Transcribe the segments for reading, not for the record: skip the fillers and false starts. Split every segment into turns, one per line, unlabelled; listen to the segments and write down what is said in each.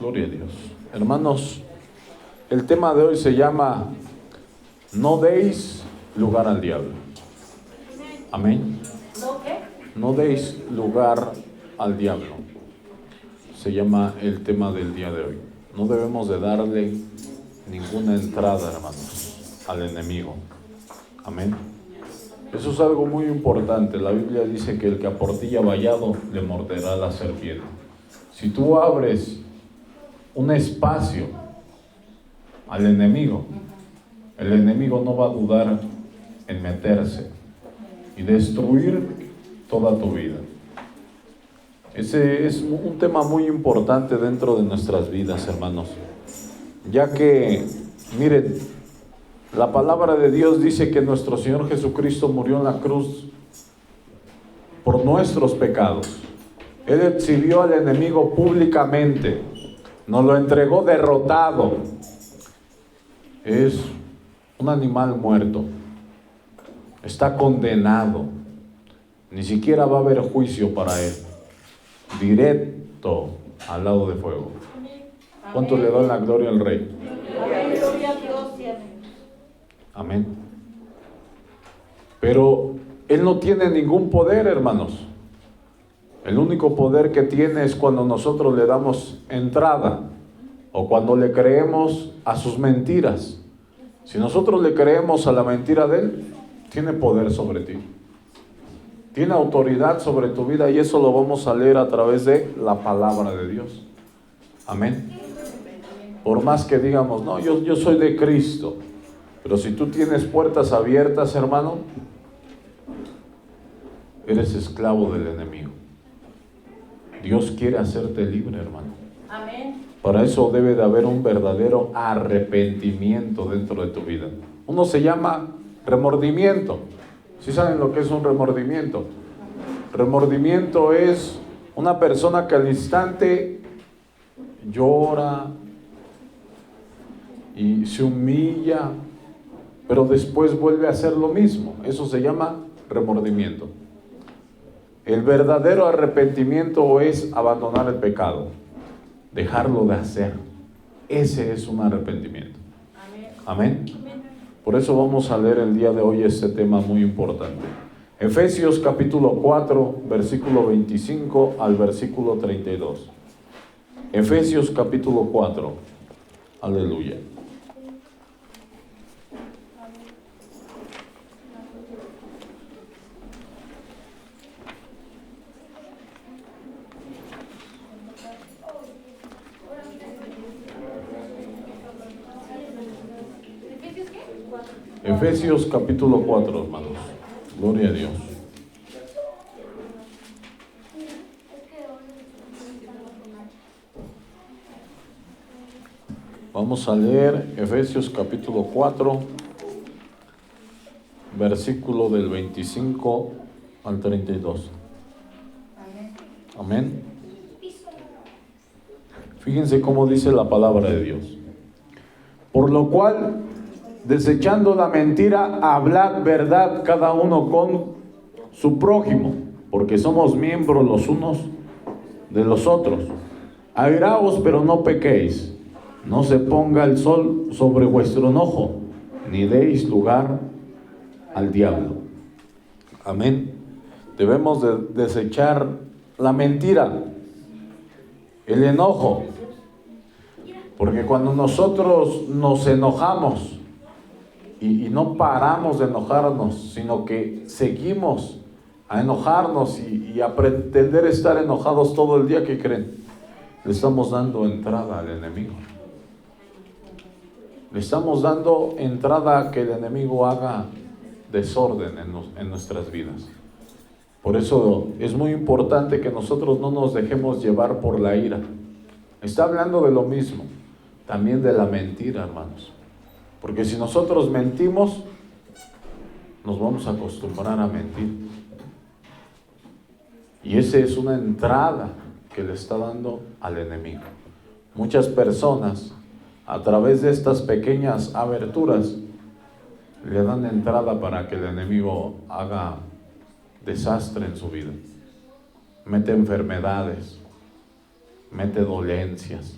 Gloria a Dios. Hermanos, el tema de hoy se llama No deis lugar al diablo. Amén. No deis lugar al diablo. Se llama el tema del día de hoy. No debemos de darle ninguna entrada, hermanos, al enemigo. Amén. Eso es algo muy importante. La Biblia dice que el que aportilla vallado le morderá la serpiente. Si tú abres un espacio al enemigo, el enemigo no va a dudar en meterse y destruir toda tu vida. Ese es un tema muy importante dentro de nuestras vidas, hermanos, ya que, miren, la palabra de Dios dice que nuestro Señor Jesucristo murió en la cruz por nuestros pecados. Él exhibió al enemigo públicamente, nos lo entregó derrotado. Es un animal muerto, está condenado, ni siquiera va a haber juicio para él, directo al lago de fuego. ¿Cuánto le dan la gloria al Rey? Amén. Pero él no tiene ningún poder, hermanos. El único poder que tiene es cuando nosotros le damos entrada o cuando le creemos a sus mentiras. Si nosotros le creemos a la mentira de él, tiene poder sobre ti. Tiene autoridad sobre tu vida, y eso lo vamos a leer a través de la palabra de Dios. Amén. Por más que digamos, no, yo soy de Cristo, pero si tú tienes puertas abiertas, hermano, eres esclavo del enemigo. Dios quiere hacerte libre, hermano.
Amén.
Para eso debe de haber un verdadero arrepentimiento dentro de tu vida. Uno se llama remordimiento. ¿Sí saben lo que es un remordimiento? Remordimiento es una persona que al instante llora y se humilla, pero después vuelve a hacer lo mismo. Eso se llama remordimiento. El verdadero arrepentimiento es abandonar el pecado, dejarlo de hacer. Ese es un arrepentimiento. Amén. Por eso vamos a leer el día de hoy este tema muy importante. Efesios capítulo 4, versículo 25 al versículo 32. Efesios capítulo 4. Aleluya. Efesios capítulo 4, hermanos. Gloria a Dios. Vamos a leer Efesios capítulo 4, versículo del 25 al 32. Amén. Fíjense cómo dice la palabra de Dios. Por lo cual, desechando la mentira, hablad verdad cada uno con su prójimo, porque somos miembros los unos de los otros. Airaos, pero no pequéis. No se ponga el sol sobre vuestro enojo, ni deis lugar al diablo. Amén. Debemos de desechar la mentira, el enojo, porque cuando nosotros nos enojamos y no paramos de enojarnos, sino que seguimos a enojarnos y a pretender estar enojados todo el día, ¿qué creen? Le estamos dando entrada al enemigo. Le estamos dando entrada a que el enemigo haga desorden en nuestras vidas. Por eso es muy importante que nosotros no nos dejemos llevar por la ira. Está hablando de lo mismo, también de la mentira, hermanos. Porque si nosotros mentimos, nos vamos a acostumbrar a mentir. Y esa es una entrada que le está dando al enemigo. Muchas personas, a través de estas pequeñas aberturas, le dan entrada para que el enemigo haga desastre en su vida. Mete enfermedades, mete dolencias,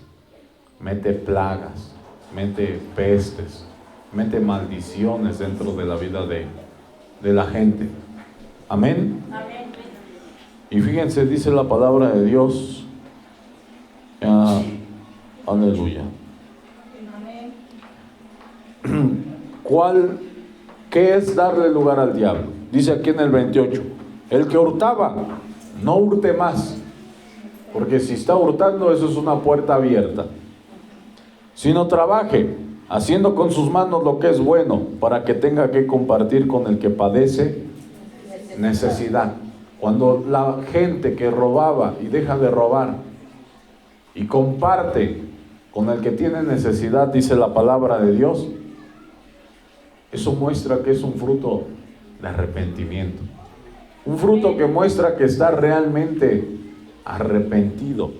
mete plagas, mete pestes, mete maldiciones dentro de la vida de la gente. Amén.
Amén.
Y fíjense, dice la palabra de Dios. Aleluya. ¿Qué es darle lugar al diablo? Dice aquí en el 28, el que hurtaba, no hurte más, porque si está hurtando, eso es una puerta abierta. Sino trabaje, haciendo con sus manos lo que es bueno, para que tenga que compartir con el que padece necesidad. Cuando la gente que robaba y deja de robar y comparte con el que tiene necesidad, dice la palabra de Dios, eso muestra que es un fruto de arrepentimiento. Un fruto que muestra que está realmente arrepentido.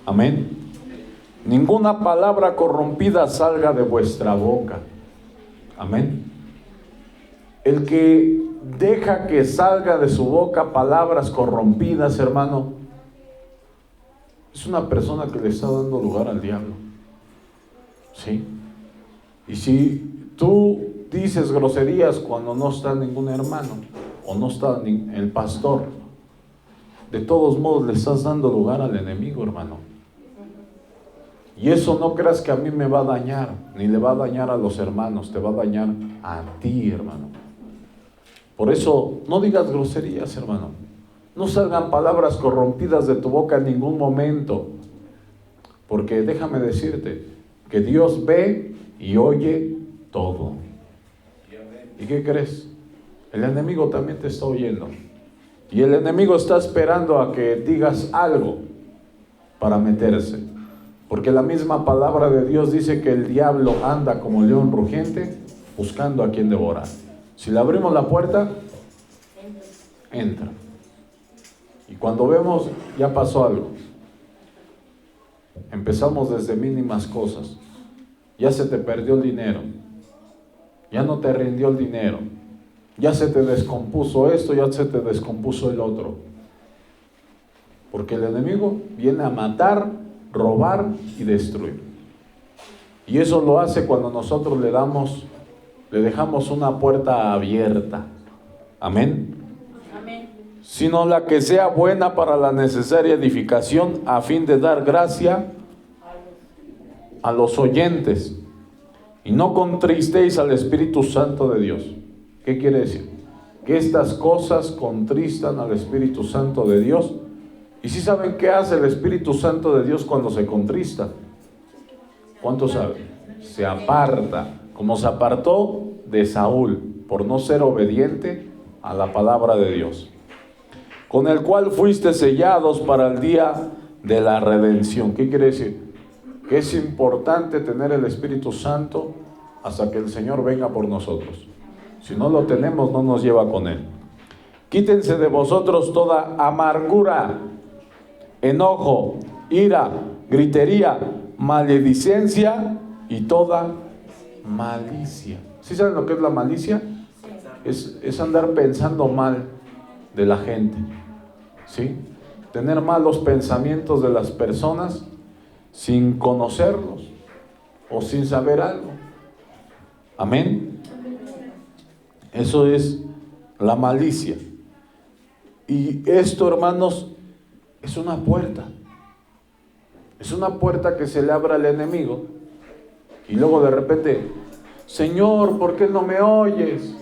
Amén. Ninguna palabra corrompida salga de vuestra boca. Amén. El que deja que salga de su boca palabras corrompidas, hermano, es una persona que le está dando lugar al diablo. ¿Sí? Y si tú dices groserías cuando no está ningún hermano o no está el pastor, de todos modos le estás dando lugar al enemigo, hermano. Y eso no creas que a mí me va a dañar, ni le va a dañar a los hermanos, te va a dañar a ti, hermano. Por eso no digas groserías, hermano. No salgan palabras corrompidas de tu boca en ningún momento, porque déjame decirte que Dios ve y oye todo. ¿Y qué crees? El enemigo también te está oyendo, y el enemigo está esperando a que digas algo para meterse, porque la misma palabra de Dios dice que el diablo anda como león rugiente buscando a quien devorar. Si le abrimos la puerta, entra. Y cuando vemos, ya pasó algo. Empezamos desde mínimas cosas. Ya se te perdió el dinero. Ya no te rindió el dinero. Ya se te descompuso esto, ya se te descompuso el otro. Porque el enemigo viene a matar, robar y destruir. Y eso lo hace cuando nosotros le dejamos una puerta abierta. Amén. Sino la que sea buena para la necesaria edificación, a fin de dar gracia a los oyentes. Y no contristéis al Espíritu Santo de Dios. ¿Qué quiere decir? Que estas cosas contristan al Espíritu Santo de Dios. ¿Y si saben qué hace el Espíritu Santo de Dios cuando se contrista? ¿Cuántos saben? Se aparta, como se apartó de Saúl por no ser obediente a la palabra de Dios, con el cual fuiste sellados para el día de la redención. ¿Qué quiere decir? Que es importante tener el Espíritu Santo hasta que el Señor venga por nosotros. Si no lo tenemos, no nos lleva con Él. Quítense de vosotros toda amargura, enojo, ira, gritería, maledicencia y toda malicia. ¿Sí saben lo que es la malicia? Es andar pensando mal de la gente, ¿sí? Tener malos pensamientos de las personas sin conocerlos o sin saber algo. Amén. Eso es la malicia. Y esto, hermanos, es una puerta. Es una puerta que se le abre al enemigo. Y luego de repente, Señor, ¿por qué no me oyes?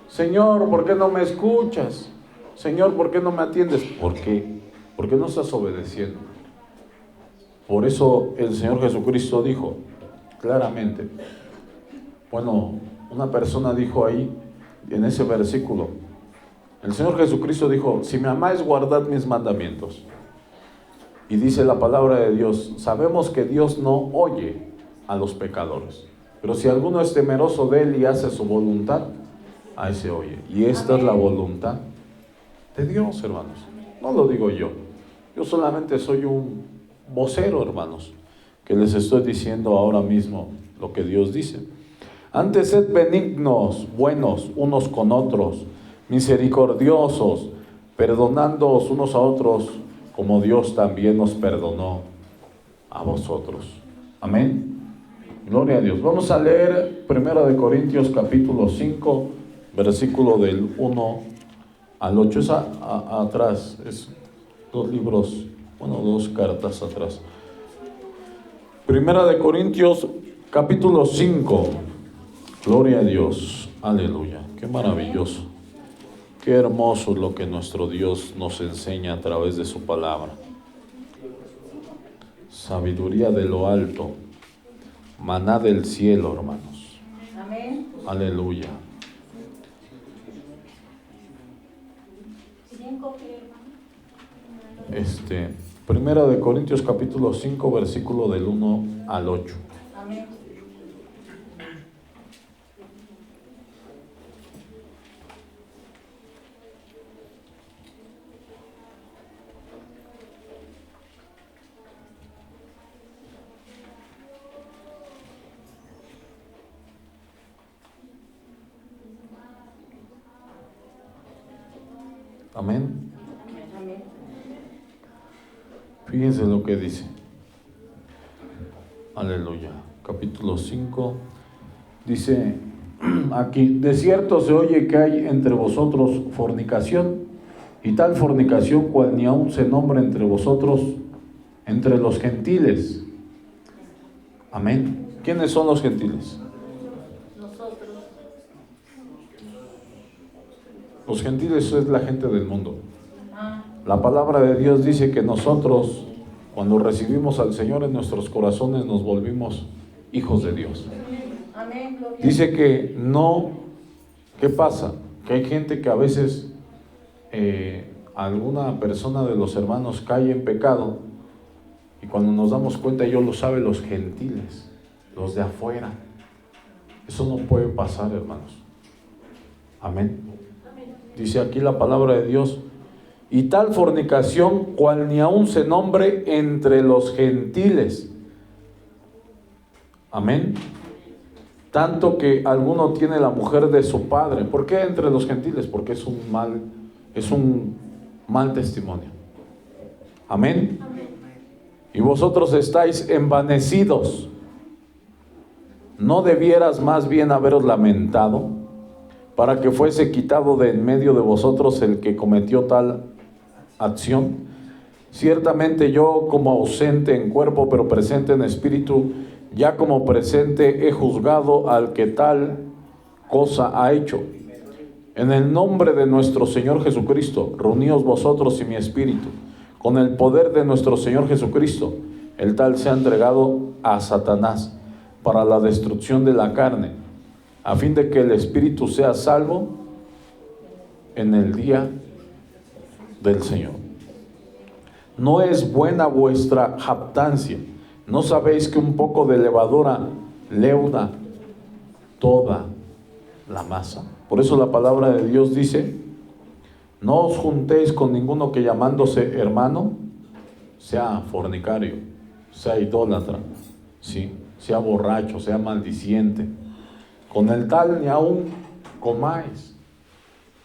Señor, ¿por qué no me escuchas? Señor, ¿por qué no me atiendes? ¿Por qué? Porque no estás obedeciendo. Por eso el Señor Jesucristo dijo claramente, bueno, una persona dijo ahí, en ese versículo, el Señor Jesucristo dijo, si me amáis, guardad mis mandamientos. Y dice la palabra de Dios, sabemos que Dios no oye a los pecadores, pero si alguno es temeroso de Él y hace su voluntad, a ese oye. Y esta es la voluntad de Dios, hermanos. No lo digo yo. Yo solamente soy un vocero, hermanos, que les estoy diciendo ahora mismo lo que Dios dice. Antes sed benignos, buenos unos con otros, misericordiosos, perdonándoos unos a otros, como Dios también nos perdonó a vosotros. Amén. Gloria a Dios. Vamos a leer 1 Corintios capítulo 5, versículo del 1 al 8. Es atrás, es dos libros, dos cartas atrás. 1 Corintios capítulo 5. Gloria a Dios. Aleluya. Qué maravilloso. Qué hermoso es lo que nuestro Dios nos enseña a través de su palabra. Sabiduría de lo alto, maná del cielo, hermanos.
Amén.
Aleluya. Primera de Corintios capítulo 5, versículo del 1 al 8.
Amén.
Amén.
Amén.
Fíjense lo que dice. Aleluya. Capítulo 5. Dice aquí: de cierto se oye que hay entre vosotros fornicación, y tal fornicación cual ni aun se nombra entre vosotros, entre los gentiles. Amén. ¿Quiénes son los gentiles?
Nosotros.
Los gentiles es la gente del mundo. La palabra de Dios dice que nosotros, cuando recibimos al Señor en nuestros corazones, nos volvimos hijos de Dios.
Amén.
Dice que no, ¿qué pasa? Que hay gente que a veces, alguna persona de los hermanos cae en pecado, y cuando nos damos cuenta, ellos lo saben los gentiles, los de afuera. Eso no puede pasar, hermanos. Amén. Dice aquí la palabra de Dios: y tal fornicación cual ni aun se nombre entre los gentiles. Amén. Tanto que alguno tiene la mujer de su padre. ¿Por qué entre los gentiles? Porque es un mal testimonio. Amén. Y vosotros estáis envanecidos. ¿No debieras más bien haberos lamentado, para que fuese quitado de en medio de vosotros el que cometió tal acción? Ciertamente yo, como ausente en cuerpo pero presente en espíritu, ya como presente he juzgado al que tal cosa ha hecho. En el nombre de nuestro Señor Jesucristo, reuníos vosotros y mi espíritu. Con el poder de nuestro Señor Jesucristo, el tal se ha entregado a Satanás para la destrucción de la carne, a fin de que el espíritu sea salvo en el día del Señor. No es buena vuestra jactancia. ¿No sabéis que un poco de levadura leuda toda la masa? Por eso la palabra de Dios dice: no os juntéis con ninguno que llamándose hermano sea fornicario, sea idólatra, ¿sí?, sea borracho, sea maldiciente. Con el tal ni aun comáis.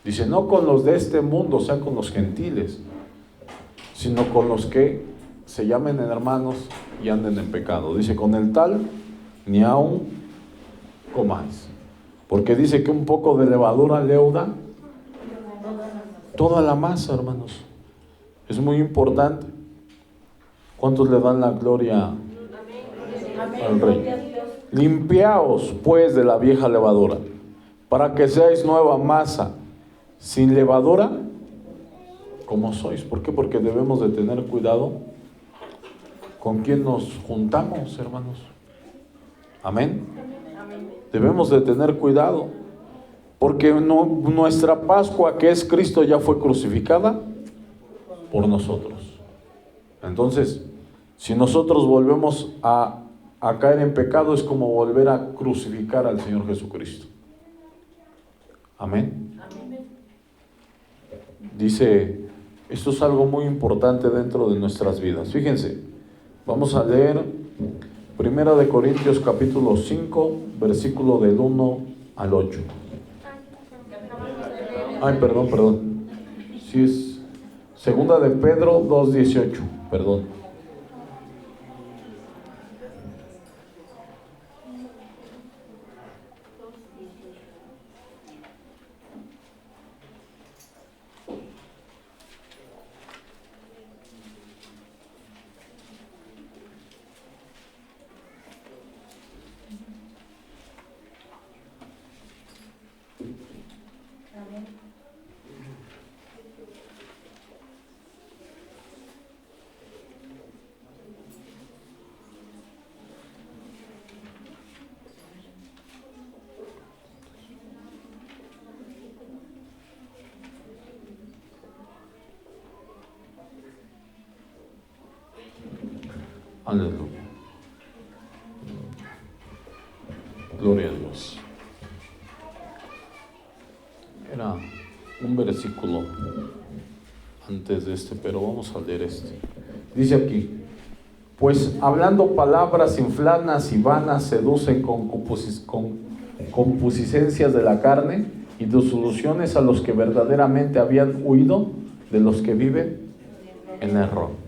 Dice: no con los de este mundo, o sea, con los gentiles, sino con los que se llamen hermanos y anden en pecado. Dice: con el tal ni aun comáis. Porque dice que un poco de levadura leuda toda la masa, hermanos. Es muy importante. ¿Cuántos le dan la gloria al Rey? Limpiaos pues de la vieja levadura, para que seáis nueva masa, sin levadura, como sois. ¿Por qué? Porque debemos de tener cuidado con quién nos juntamos, hermanos. Amén. Debemos de tener cuidado, porque nuestra Pascua, que es Cristo, ya fue crucificada por nosotros. Entonces, si nosotros volvemos a caer en pecado, es como volver a crucificar al Señor Jesucristo. Amén. Dice, esto es algo muy importante dentro de nuestras vidas. Fíjense, vamos a leer 1 Corintios capítulo 5, versículo del 1 al 8. Ay, perdón. Sí, es 2 de Pedro 2:18, perdón. Aleluya. Gloria a Dios. Era un versículo antes de este, pero vamos a leer este. Dice aquí: pues hablando palabras infladas y vanas seducen con concupiscencias de la carne y disoluciones a los que verdaderamente habían huido de los que viven en error.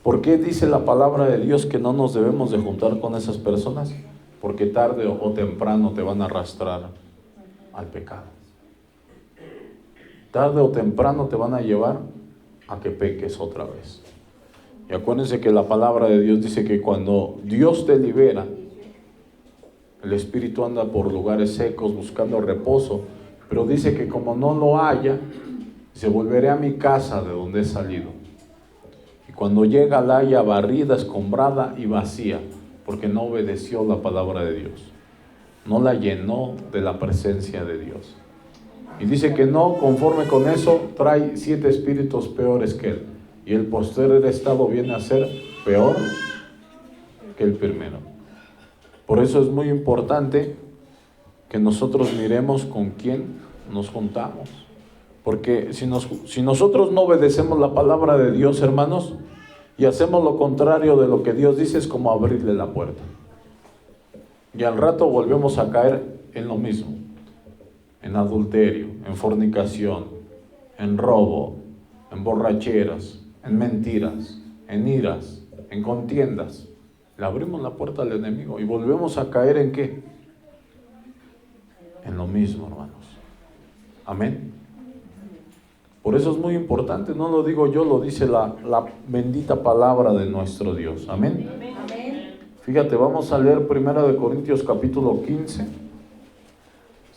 ¿Por qué dice la palabra de Dios que no nos debemos de juntar con esas personas? Porque tarde o temprano te van a arrastrar al pecado. Tarde o temprano te van a llevar a que peques otra vez. Y acuérdense que la palabra de Dios dice que cuando Dios te libera, el espíritu anda por lugares secos buscando reposo, pero dice que como no lo haya, se volveré a mi casa de donde he salido. Y cuando llega la haya barrida, escombrada y vacía, porque no obedeció la palabra de Dios, no la llenó de la presencia de Dios. Y dice que no, conforme con eso, trae 7 espíritus peores que él. Y el postrer estado viene a ser peor que el primero. Por eso es muy importante que nosotros miremos con quién nos juntamos. Porque si nosotros no obedecemos la palabra de Dios, hermanos, y hacemos lo contrario de lo que Dios dice, es como abrirle la puerta. Y al rato volvemos a caer en lo mismo. En adulterio, en fornicación, en robo, en borracheras, en mentiras, en iras, en contiendas. Le abrimos la puerta al enemigo y volvemos a caer ¿en qué? En lo mismo, hermanos. Amén. Por eso es muy importante, no lo digo yo, lo dice la bendita palabra de nuestro Dios. Amén.
Amén.
Fíjate, vamos a leer 1 Corintios capítulo 15.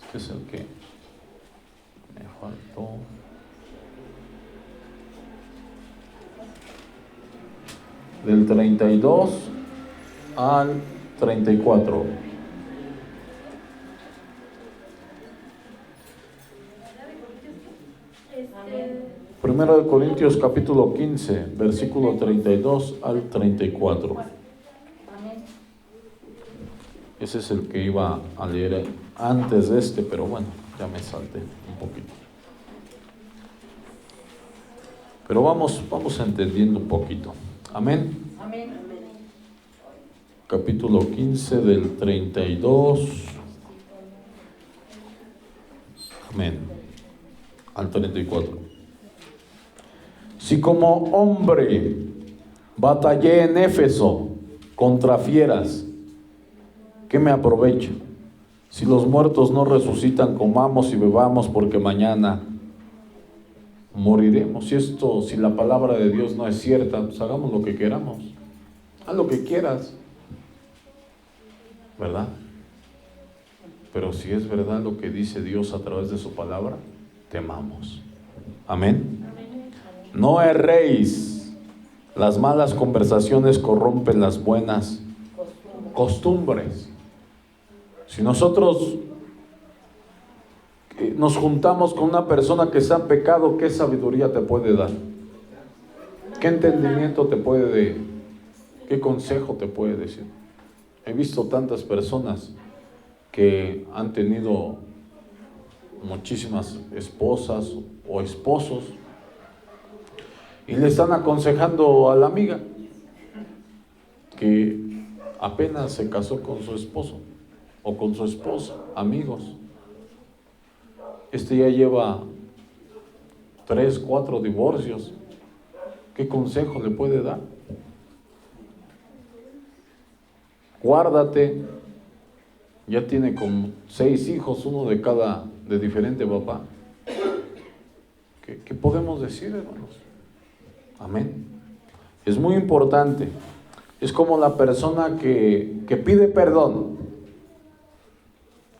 Este es el que me faltó. Del 32 al 34. Primero de Corintios capítulo 15, versículo 32 al 34.
Amén.
Ese es el que iba a leer antes de este, pero bueno, ya me salté un poquito. Pero vamos entendiendo un poquito. Amén.
Amén.
Capítulo 15 del 32. Amén. Al 34. Si como hombre batallé en Éfeso contra fieras, ¿qué me aprovecha? Si los muertos no resucitan, comamos y bebamos, porque mañana moriremos. Si la palabra de Dios no es cierta, pues hagamos lo que queramos. Haz lo que quieras, ¿verdad? Pero si es verdad lo que dice Dios a través de su palabra, temamos. Amén. No erréis. Las malas conversaciones corrompen las buenas costumbres. Si nosotros nos juntamos con una persona que está en pecado, ¿qué sabiduría te puede dar? ¿Qué entendimiento te puede dar? ¿Qué consejo te puede decir? He visto tantas personas que han tenido muchísimas esposas o esposos y le están aconsejando a la amiga que apenas se casó con su esposo o con su esposa, amigos. Ya lleva 3, 4 divorcios. ¿Qué consejo le puede dar? Guárdate. Ya tiene como 6 hijos, uno de diferente papá. ¿Qué podemos decir, hermanos? Amén. Es muy importante. Es como la persona que pide perdón.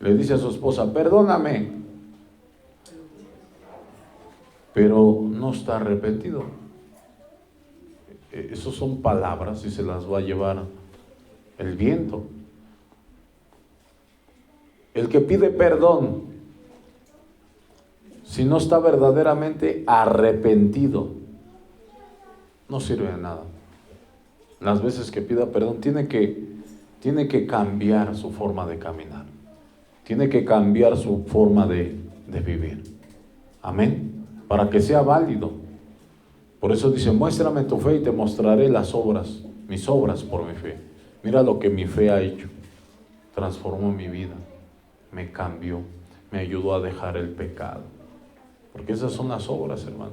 Le dice a su esposa, perdóname, pero no está arrepentido. Esas son palabras y se las va a llevar el viento. El que pide perdón, si no está verdaderamente arrepentido, no sirve de nada. las veces que pida perdón, tiene que cambiar su forma de caminar. Tiene que cambiar su forma de vivir. Amén. Para que sea válido. Por eso dice, muéstrame tu fe y te mostraré las obras, mis obras por mi fe. Mira lo que mi fe ha hecho. Transformó mi vida, me cambió, me ayudó a dejar el pecado. Porque esas son las obras, hermano.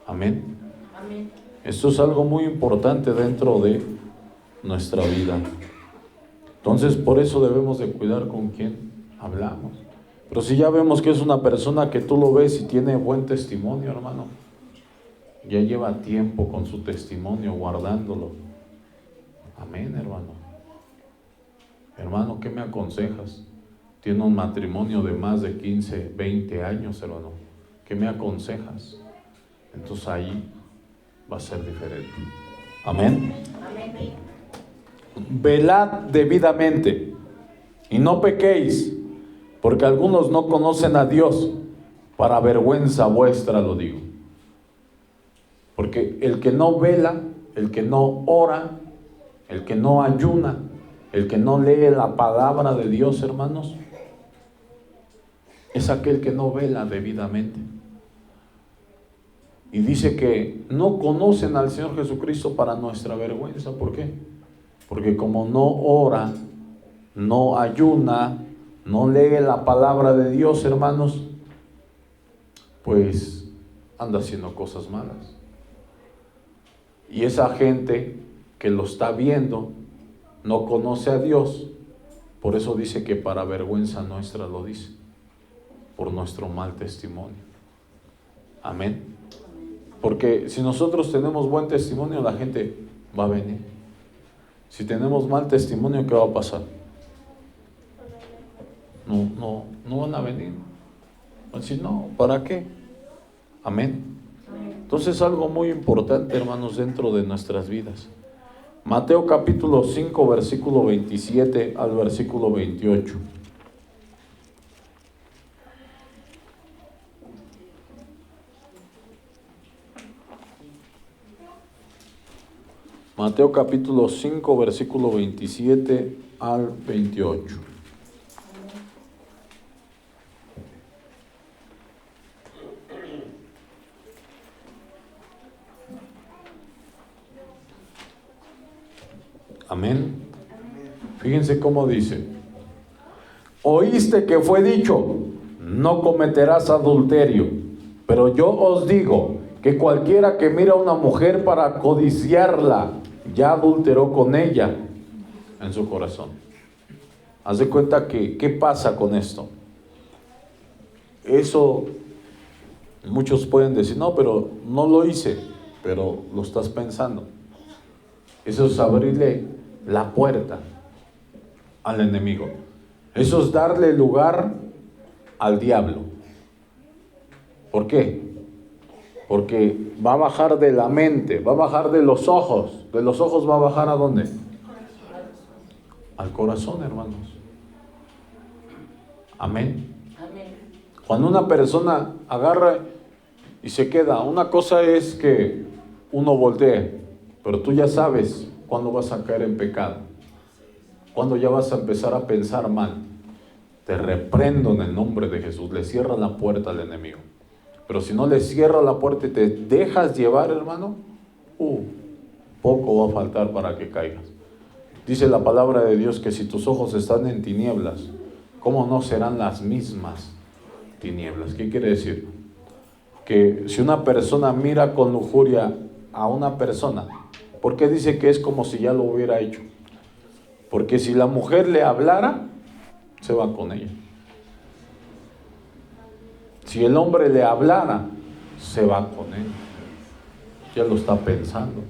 Amén.
Amén.
Esto es algo muy importante dentro de nuestra vida. Entonces, por eso debemos de cuidar con quién hablamos. Pero si ya vemos que es una persona que tú lo ves y tiene buen testimonio, hermano, ya lleva tiempo con su testimonio guardándolo. Amén, hermano. Hermano, ¿qué me aconsejas? Tiene un matrimonio de más de 15, 20 años, hermano. ¿Qué me aconsejas? Entonces ahí va a ser diferente. Amén.
Amén.
Velad debidamente y no pequéis, porque algunos no conocen a Dios. Para vergüenza vuestra lo digo. Porque el que no vela, el que no ora, el que no ayuna, el que no lee la palabra de Dios, hermanos, es aquel que no vela debidamente. Y dice que no conocen al Señor Jesucristo para nuestra vergüenza. ¿Por qué? Porque como no ora, no ayuna, no lee la palabra de Dios, hermanos, pues anda haciendo cosas malas. Y esa gente que lo está viendo no conoce a Dios. Por eso dice que para vergüenza nuestra lo dice, por nuestro mal testimonio. Amén. Porque si nosotros tenemos buen testimonio, la gente va a venir. Si tenemos mal testimonio, ¿qué va a pasar? No van a venir. Van a decir, no, ¿para qué? Amén. Entonces algo muy importante, hermanos, dentro de nuestras vidas. Mateo capítulo 5, versículo 27 al versículo 28. Mateo capítulo 5, versículo 27 al 28. Amén. Fíjense cómo dice: oíste que fue dicho, no cometerás adulterio, pero yo os digo que cualquiera que mira a una mujer para codiciarla, ya adulteró con ella en su corazón. Haz de cuenta que, ¿qué pasa con esto? Eso, muchos pueden decir, no, pero no lo hice, pero lo estás pensando. Eso es abrirle la puerta al enemigo. Eso es darle lugar al diablo. ¿Por qué? Porque va a bajar de la mente, va a bajar de los ojos. De los ojos va a bajar ¿a dónde? Al corazón, hermanos. Amén.
Amén.
Cuando una persona agarra y se queda, una cosa es que uno voltee, pero tú ya sabes cuándo vas a caer en pecado, cuándo ya vas a empezar a pensar mal. Te reprendo en el nombre de Jesús. Le cierra la puerta al enemigo. Pero si no le cierra la puerta y te dejas llevar, hermano, poco va a faltar para que caigas. Dice la palabra de Dios que si tus ojos están en tinieblas, ¿cómo no serán las mismas tinieblas? ¿Qué quiere decir? Que si una persona mira con lujuria a una persona, ¿por qué dice que es como si ya lo hubiera hecho? Porque si la mujer le hablara, se va con ella. Si el hombre le hablara, se va con él. Ya lo está pensando.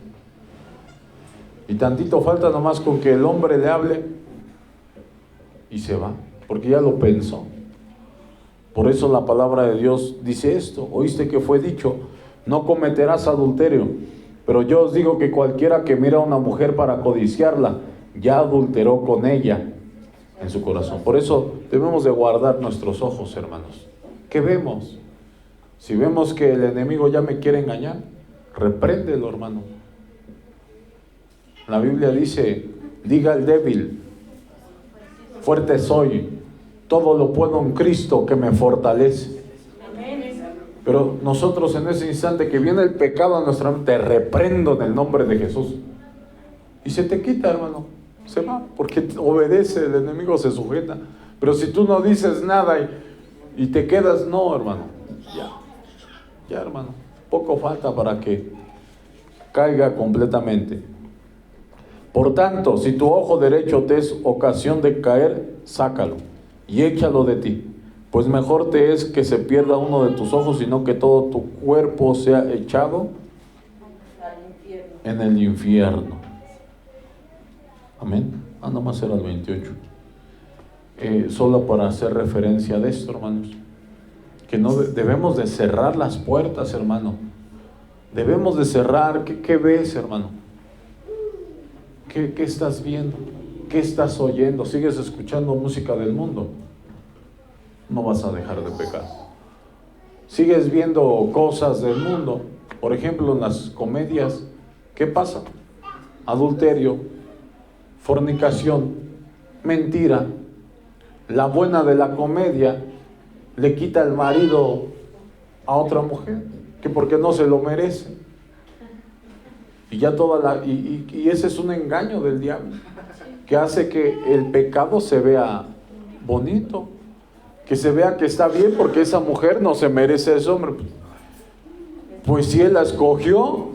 Y tantito falta nomás con que el hombre le hable y se va, porque ya lo pensó. Por eso la palabra de Dios dice esto: oíste que fue dicho, no cometerás adulterio, pero yo os digo que cualquiera que mira a una mujer para codiciarla, ya adulteró con ella en su corazón. Por eso debemos de guardar nuestros ojos, hermanos. ¿Qué vemos? Si vemos que el enemigo ya me quiere engañar, repréndelo, hermano. La Biblia dice, diga el débil, fuerte soy, todo lo puedo en Cristo que me fortalece. Pero nosotros en ese instante que viene el pecado a nuestra mente, te reprendo en el nombre de Jesús. Y se te quita, hermano, se va, porque obedece, el enemigo se sujeta. Pero si tú no dices nada y te quedas, no, hermano, ya hermano, poco falta para que caiga completamente. Por tanto, si tu ojo derecho te es ocasión de caer, sácalo y échalo de ti, pues mejor te es que se pierda uno de tus ojos, sino que todo tu cuerpo sea echado en el infierno. Amén. Nomás era el 28. Solo para hacer referencia de esto, hermanos, que no debemos de cerrar las puertas, hermano. Debemos de cerrar. ¿Qué ves, hermano? ¿Qué estás viendo? ¿Qué estás oyendo? ¿Sigues escuchando música del mundo? No vas a dejar de pecar. ¿Sigues viendo cosas del mundo? Por ejemplo, en las comedias, ¿qué pasa? Adulterio, fornicación, mentira. La buena de la comedia le quita el marido a otra mujer, que porque no se lo merece. Y ya y ese es un engaño del diablo, que hace que el pecado se vea bonito, que se vea que está bien, porque esa mujer no se merece a ese hombre. Pues si él la escogió,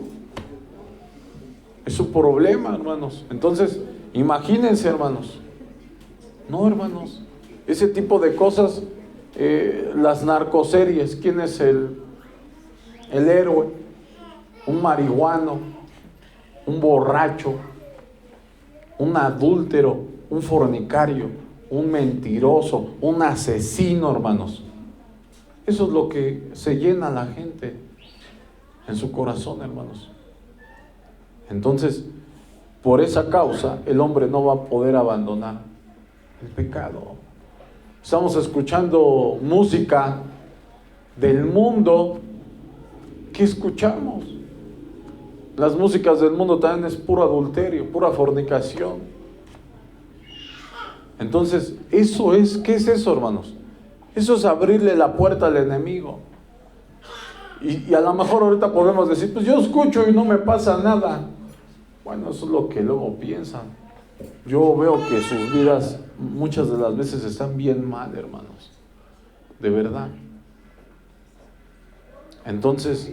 es su problema, hermanos. Entonces, imagínense, hermanos. No, hermanos, ese tipo de cosas, las narcoseries, ¿quién es el héroe? Un marihuano, un borracho, un adúltero, un fornicario, un mentiroso, un asesino, hermanos. Eso es lo que se llena la gente en su corazón, hermanos. Entonces, por esa causa, el hombre no va a poder abandonar el pecado. Estamos escuchando música del mundo. ¿Qué escuchamos? Las músicas del mundo también es puro adulterio, pura fornicación. Entonces, ¿qué es eso, hermanos? Eso es abrirle la puerta al enemigo. Y a lo mejor ahorita podemos decir, pues yo escucho y no me pasa nada. Bueno, eso es lo que luego piensan. Yo veo que sus vidas muchas de las veces están bien mal, hermanos. De verdad. Entonces,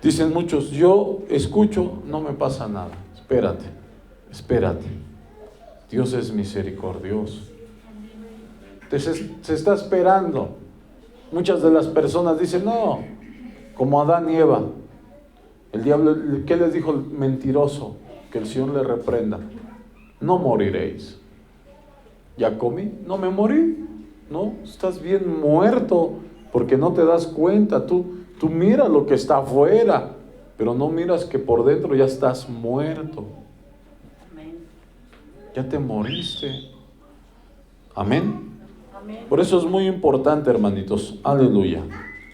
dicen muchos, yo escucho, no me pasa nada. Espérate. Dios es misericordioso. Se está esperando. Muchas de las personas dicen, no, como Adán y Eva. El diablo, ¿qué les dijo el mentiroso? Que el Señor le reprenda. No moriréis. ¿Ya comí? No me morí. No, estás bien muerto, porque no te das cuenta. Tú miras lo que está afuera, pero no miras que por dentro ya estás muerto. Ya te moriste. Amén. Por eso es muy importante, hermanitos. Aleluya.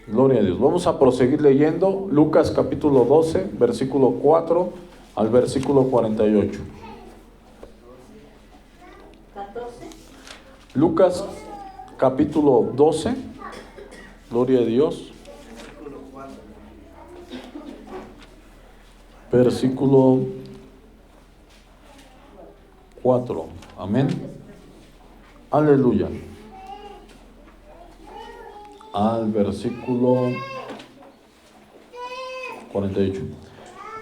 Gloria a Dios. Vamos a proseguir leyendo Lucas capítulo 12, versículo 4 al versículo 48.
14.
Lucas capítulo 12. Gloria a Dios. Versículo 4. Amén. Aleluya. Al versículo 48.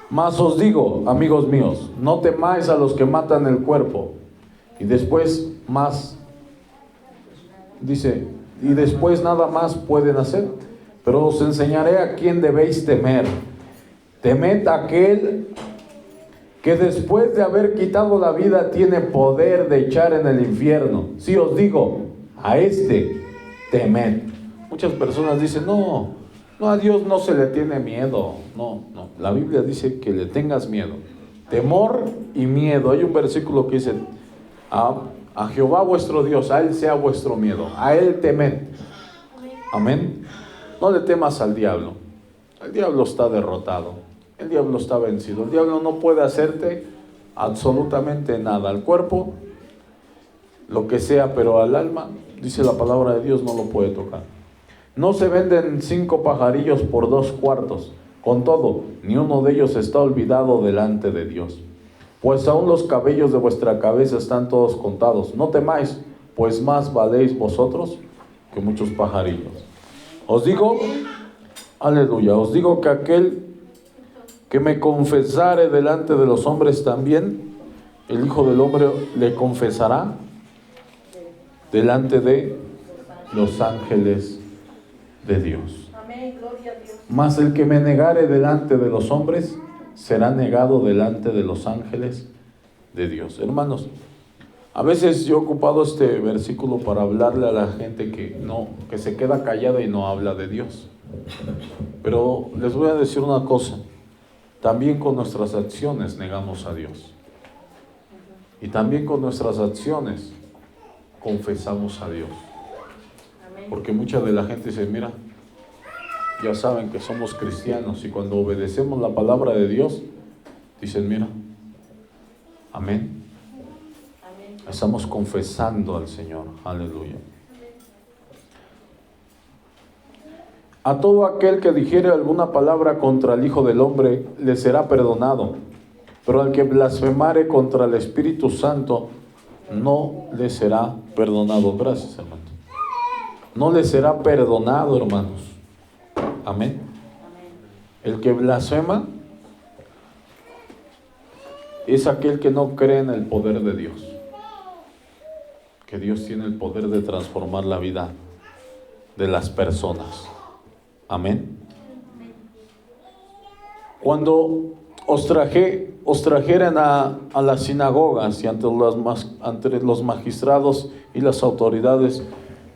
Mas os digo, amigos míos, no temáis a los que matan el cuerpo. Y después nada más pueden hacer. Pero os enseñaré a quién debéis temer. Temed a aquel que después de haber quitado la vida tiene poder de echar en el infierno. Sí os digo, a este temed. Muchas personas dicen, no, a Dios no se le tiene miedo. No, la Biblia dice que le tengas miedo. Temor y miedo. Hay un versículo que dice, a Jehová vuestro Dios, a Él sea vuestro miedo, a Él temed. Amén. No le temas al diablo. El diablo está derrotado. el diablo está vencido. El diablo no puede hacerte absolutamente nada. Al cuerpo, lo que sea, pero al alma, dice la palabra de Dios, no lo puede tocar. No se venden 5 pajarillos por 2 cuartos. Con todo, ni uno de ellos está olvidado delante de Dios. Pues aún los cabellos de vuestra cabeza están todos contados. No temáis, pues más valéis vosotros que muchos pajarillos. Os digo, aleluya, os digo que aquel que me confesare delante de los hombres también, el Hijo del Hombre le confesará delante de los ángeles de Dios.
Amén, gloria a Dios.
Mas el que me negare delante de los hombres, será negado delante de los ángeles de Dios. Hermanos, a veces yo he ocupado este versículo para hablarle a la gente que se queda callada y no habla de Dios. Pero les voy a decir una cosa, también con nuestras acciones negamos a Dios. Y también con nuestras acciones confesamos a Dios. Porque mucha de la gente dice, mira, ya saben que somos cristianos, y cuando obedecemos la palabra de Dios, dicen, mira, amén. Estamos confesando al Señor, aleluya. A todo aquel que dijere alguna palabra contra el Hijo del Hombre, le será perdonado. Pero al que blasfemare contra el Espíritu Santo, no le será perdonado. Gracias, hermano. No le será perdonado, hermanos. Amén. El que blasfema es aquel que no cree en el poder de Dios. Que Dios tiene el poder de transformar la vida de las personas. Amén. Cuando os trajeran a las sinagogas y ante los magistrados y las autoridades,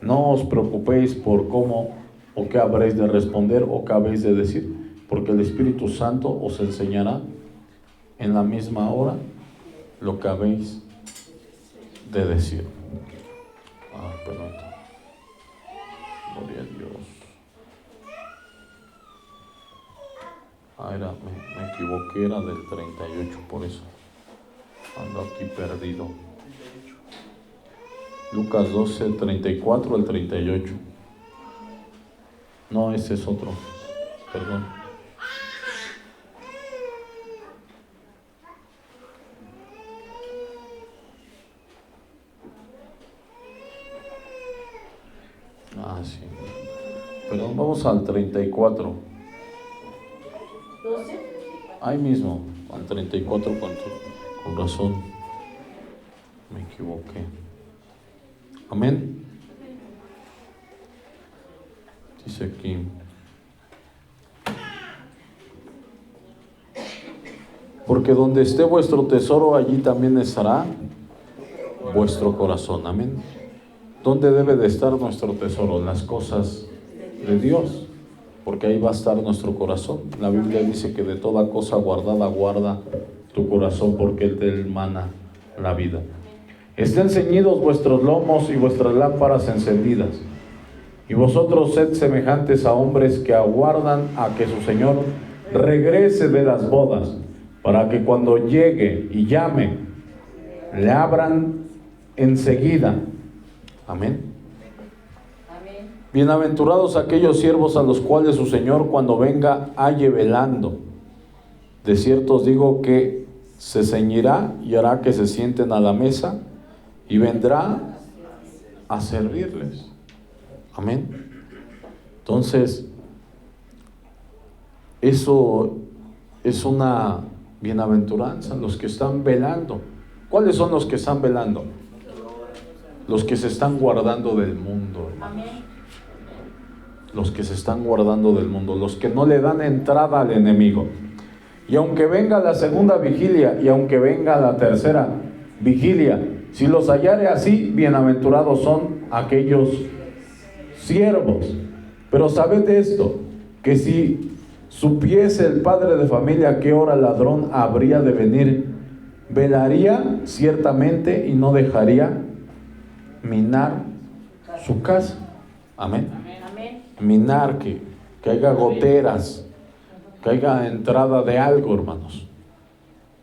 no os preocupéis por cómo o qué habréis de responder o qué habéis de decir, porque el Espíritu Santo os enseñará en la misma hora lo que habéis de decir. Perdón. Gloria a Dios. Me equivoqué, era del 38, por eso ando aquí perdido. Lucas 12, 34 al 38. No, ese es otro, perdón. Sí. Perdón, vamos al 34.
12.
Ahí mismo, al 34, con razón me equivoqué. Amén. Dice aquí: porque donde esté vuestro tesoro, allí también estará vuestro corazón. Amén. ¿Dónde debe de estar nuestro tesoro? En las cosas de Dios, porque ahí va a estar nuestro corazón. La Biblia dice que de toda cosa guardada guarda tu corazón, porque él te emana la vida. Estén ceñidos vuestros lomos y vuestras lámparas encendidas, y vosotros sed semejantes a hombres que aguardan a que su Señor regrese de las bodas, para que cuando llegue y llame, le abran enseguida. Amén.
Amén.
Bienaventurados aquellos siervos a los cuales su Señor, cuando venga, halle velando. De cierto os digo que se ceñirá y hará que se sienten a la mesa, y vendrá a servirles. Amén. Entonces, eso es una bienaventuranza, los que están velando. ¿Cuáles son los que están velando? Los que se están guardando del mundo, hermanos.
Amén.
Los que se están guardando del mundo, los que no le dan entrada al enemigo. Y aunque venga la segunda vigilia, y aunque venga la tercera vigilia, si los hallare así, bienaventurados son aquellos siervos. Pero sabed esto, que si supiese el padre de familia a qué hora el ladrón habría de venir, velaría ciertamente y no dejaría minar su casa. Amén.
Amén.
Minar, que haya goteras, que haya entrada de algo, hermanos.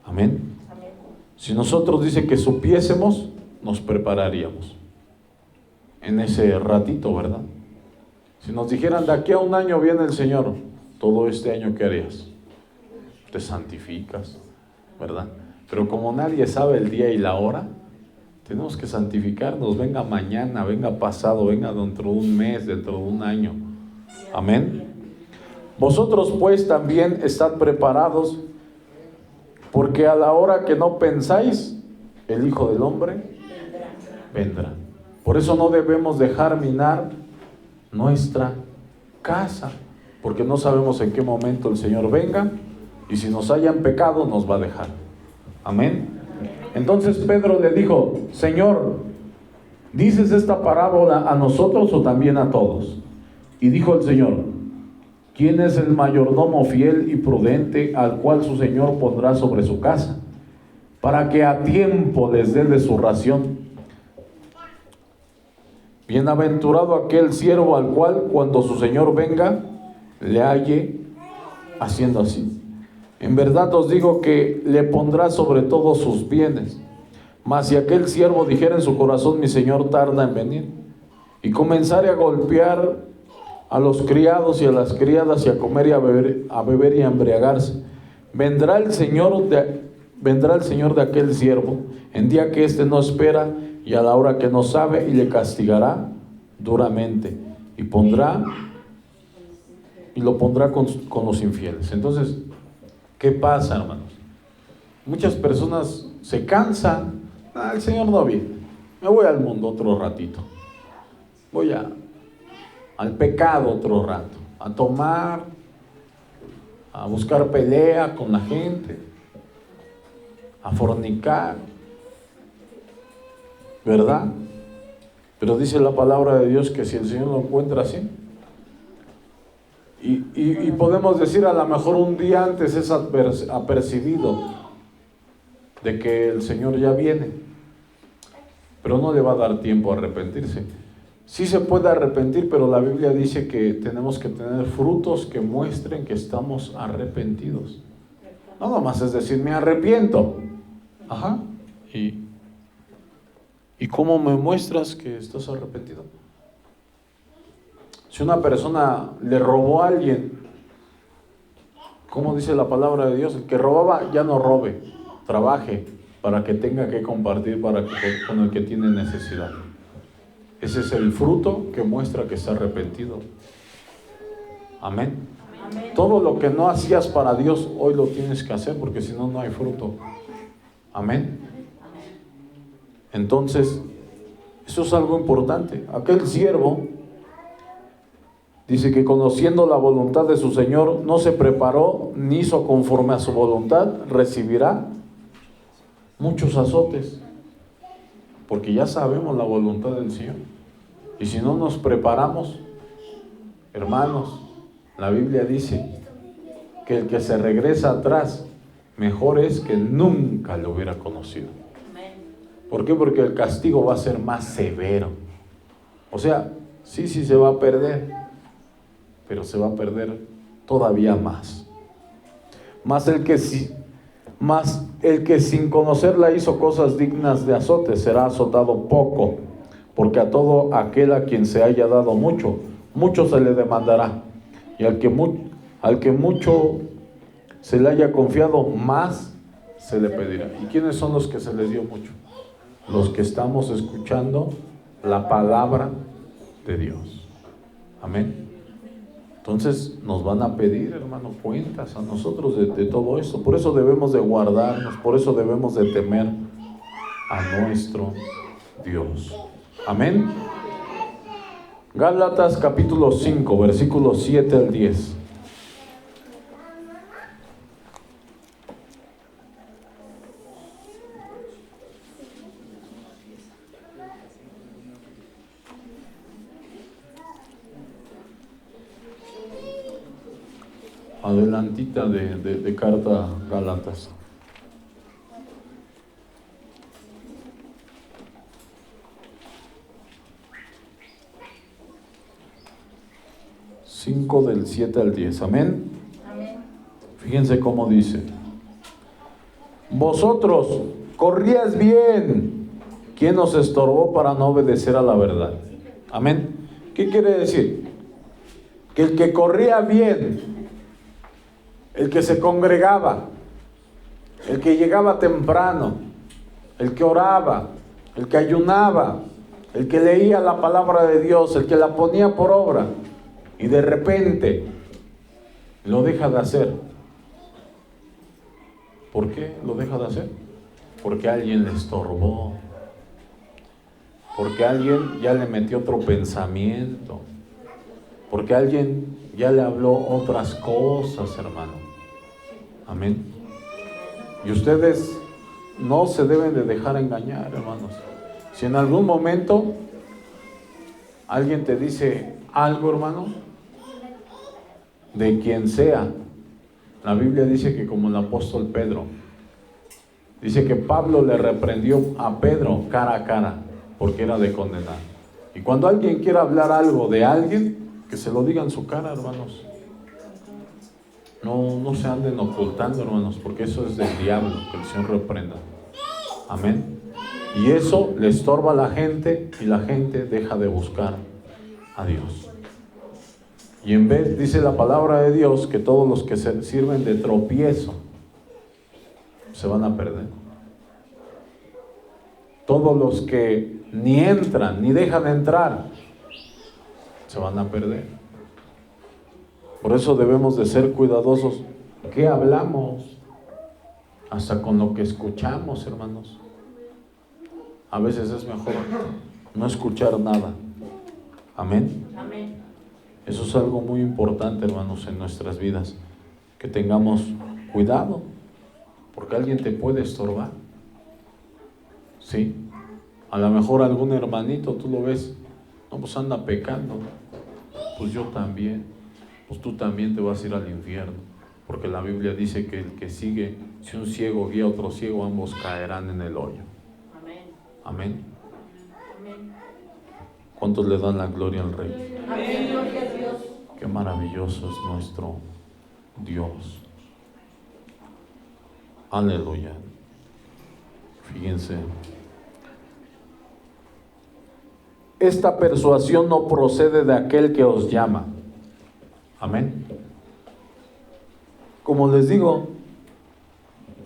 Amén.
Amén.
Si nosotros dice que supiésemos, nos prepararíamos en ese ratito, ¿verdad? Si nos dijeran, de aquí a un año viene el Señor, todo este año, ¿qué harías? Te santificas, ¿verdad? Pero como nadie sabe el día y la hora, tenemos que santificarnos, venga mañana, venga pasado, venga dentro de un mes, dentro de un año. Amén. Vosotros pues también estad preparados, porque a la hora que no pensáis, el Hijo del Hombre vendrá. Por eso no debemos dejar minar nuestra casa, porque no sabemos en qué momento el Señor venga, y si nos hayan pecado, nos va a dejar. Amén. Entonces Pedro le dijo, Señor, ¿dices esta parábola a nosotros o también a todos? Y dijo el Señor, ¿quién es el mayordomo fiel y prudente al cual su Señor pondrá sobre su casa, para que a tiempo les dé de su ración? Bienaventurado aquel siervo al cual cuando su Señor venga, le halle haciendo así. En verdad os digo que le pondrá sobre todos sus bienes. Mas si aquel siervo dijera en su corazón, mi Señor tarda en venir, y comenzare a golpear a los criados y a las criadas, y a comer y a beber y a embriagarse, vendrá el Señor de aquel siervo en día que éste no espera y a la hora que no sabe, y le castigará duramente, y lo pondrá con los infieles. Entonces, ¿qué pasa, hermanos? Muchas personas se cansan. El Señor no viene, me voy al mundo otro ratito, voy al pecado otro rato, a tomar, a buscar pelea con la gente, a fornicar, ¿verdad? Pero dice la palabra de Dios que si el Señor lo encuentra así, y podemos decir, a lo mejor un día antes es apercibido de que el Señor ya viene, pero no le va a dar tiempo a arrepentirse. Sí se puede arrepentir, pero la Biblia dice que tenemos que tener frutos que muestren que estamos arrepentidos. No nomás es decir, me arrepiento. Ajá. ¿Y cómo me muestras que estás arrepentido? Si una persona le robó a alguien, ¿cómo dice la palabra de Dios? El que robaba ya no robe, trabaje para que tenga que compartir con el que tiene necesidad. Ese es el fruto que muestra que está arrepentido. Amén.
Amén.
Todo lo que no hacías para Dios, hoy lo tienes que hacer, porque si no, no hay fruto. Amén. Entonces, eso es algo importante. Aquel siervo dice que conociendo la voluntad de su Señor, no se preparó ni hizo conforme a su voluntad, recibirá muchos azotes, porque ya sabemos la voluntad del Señor. Y si no nos preparamos, hermanos, la Biblia dice que el que se regresa atrás, mejor es que nunca lo hubiera conocido. ¿Por qué? Porque el castigo va a ser más severo. O sea, sí se va a perder, pero se va a perder todavía más. Más el que sin conocerla hizo cosas dignas de azote, será azotado poco, porque a todo aquel a quien se haya dado mucho, mucho se le demandará, y al que mucho se le haya confiado, más se le pedirá. ¿Y quiénes son los que se les dio mucho? Los que estamos escuchando la palabra de Dios. Amén. Entonces nos van a pedir, hermano, cuentas a nosotros de todo esto. Por eso debemos de guardarnos, por eso debemos de temer a nuestro Dios. Amén. Gálatas capítulo 5, versículos 7 al 10. Adelantita de carta Gálatas. Del 7 al 10. Amén.
Amén.
Fíjense cómo dice: vosotros corríais bien. ¿Quién os estorbó para no obedecer a la verdad? Amén. ¿Qué quiere decir? Que el que corría bien, el que se congregaba, el que llegaba temprano, el que oraba, el que ayunaba, el que leía la palabra de Dios, el que la ponía por obra, y de repente lo deja de hacer. ¿Por qué lo deja de hacer? Porque alguien le estorbó, porque alguien ya le metió otro pensamiento, porque alguien ya le habló otras cosas, hermano. Amén. Y ustedes no se deben de dejar engañar, hermanos. Si en algún momento alguien te dice algo, hermano, de quien sea, la Biblia dice que como el apóstol Pedro, dice que Pablo le reprendió a Pedro cara a cara, porque era de condenar. Y cuando alguien quiera hablar algo de alguien, que se lo diga en su cara, hermanos. No se anden ocultando, hermanos, porque eso es del diablo, que el Señor reprenda. Amén. Y eso le estorba a la gente, y la gente deja de buscar a Dios. Y en vez, dice la palabra de Dios, que todos los que se sirven de tropiezo se van a perder. Todos los que ni entran, ni dejan de entrar, se van a perder. Por eso debemos de ser cuidadosos. ¿Qué hablamos? Hasta con lo que escuchamos, hermanos. A veces es mejor no escuchar nada. Amén.
Amén.
Eso es algo muy importante, hermanos, en nuestras vidas. Que tengamos cuidado, porque alguien te puede estorbar. ¿Sí? A lo mejor algún hermanito, tú lo ves, no, pues anda pecando. Pues yo también. Pues tú también te vas a ir al infierno. Porque la Biblia dice que el que sigue, si un ciego guía a otro ciego, ambos caerán en el hoyo.
Amén.
Amén.
Amén.
¿Cuántos le dan la gloria al Rey?
Amén. Gloria a Dios.
Qué maravilloso es nuestro Dios. Aleluya. Fíjense. Esta persuasión no procede de aquel que os llama. Amén. Como les digo,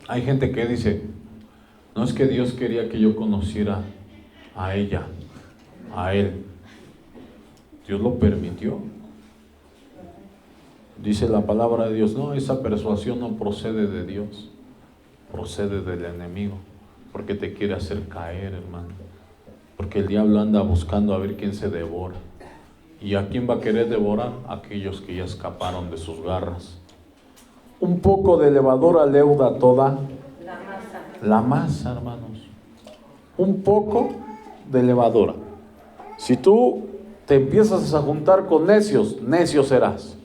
hay gente que dice, no es que Dios quería que yo conociera a ella, a él. Dios lo permitió. Dice la palabra de Dios, no, esa persuasión no procede de Dios, procede del enemigo, porque te quiere hacer caer, hermano. Porque el diablo anda buscando a ver quién se devora. ¿Y a quién va a querer devorar? Aquellos que ya escaparon de sus garras. Un poco de levadura leuda toda la masa, hermanos. Un poco de levadura. Si tú te empiezas a juntar con necios, necio serás.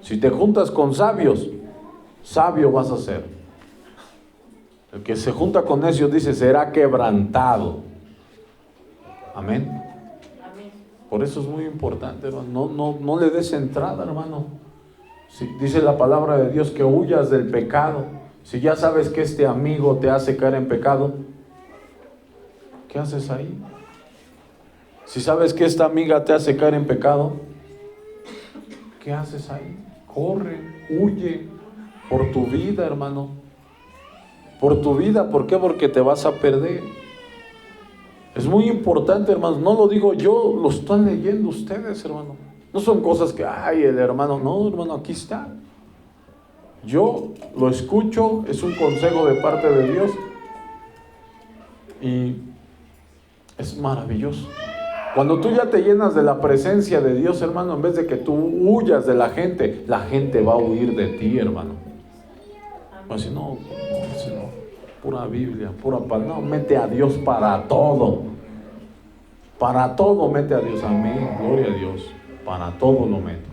Si te juntas con sabios, sabio vas a ser. El que se junta con necios, dice, será quebrantado. Amén.
Amén.
Por eso es muy importante, hermano. No le des entrada, hermano. Si dice la palabra de Dios que huyas del pecado. Si ya sabes que este amigo te hace caer en pecado, ¿qué haces ahí? Si sabes que esta amiga te hace caer en pecado, ¿qué haces ahí? Corre, huye por tu vida, hermano. Por tu vida, ¿por qué? Porque te vas a perder. Es muy importante, hermanos. No lo digo yo, lo están leyendo ustedes, hermano. No son cosas que, ay, el hermano. No, hermano, aquí está. Yo lo escucho, es un consejo de parte de Dios. Y es maravilloso. Cuando tú ya te llenas de la presencia de Dios, hermano, en vez de que tú huyas de la gente va a huir de ti, hermano. Pues no, pura Biblia, pura palabra. No, mete a Dios para todo. Para todo mete a Dios. Amén, gloria a Dios. Para todo lo meto.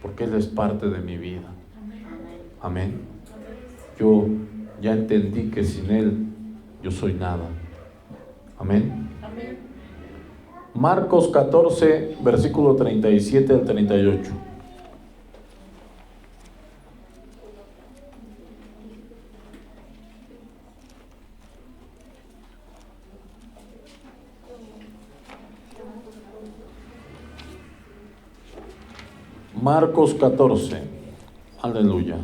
Porque Él es parte de mi vida. Amén. Yo ya entendí que sin Él yo soy nada. Amén.
Amén.
Marcos 14, versículo 37 al 38. Marcos 14. Aleluya.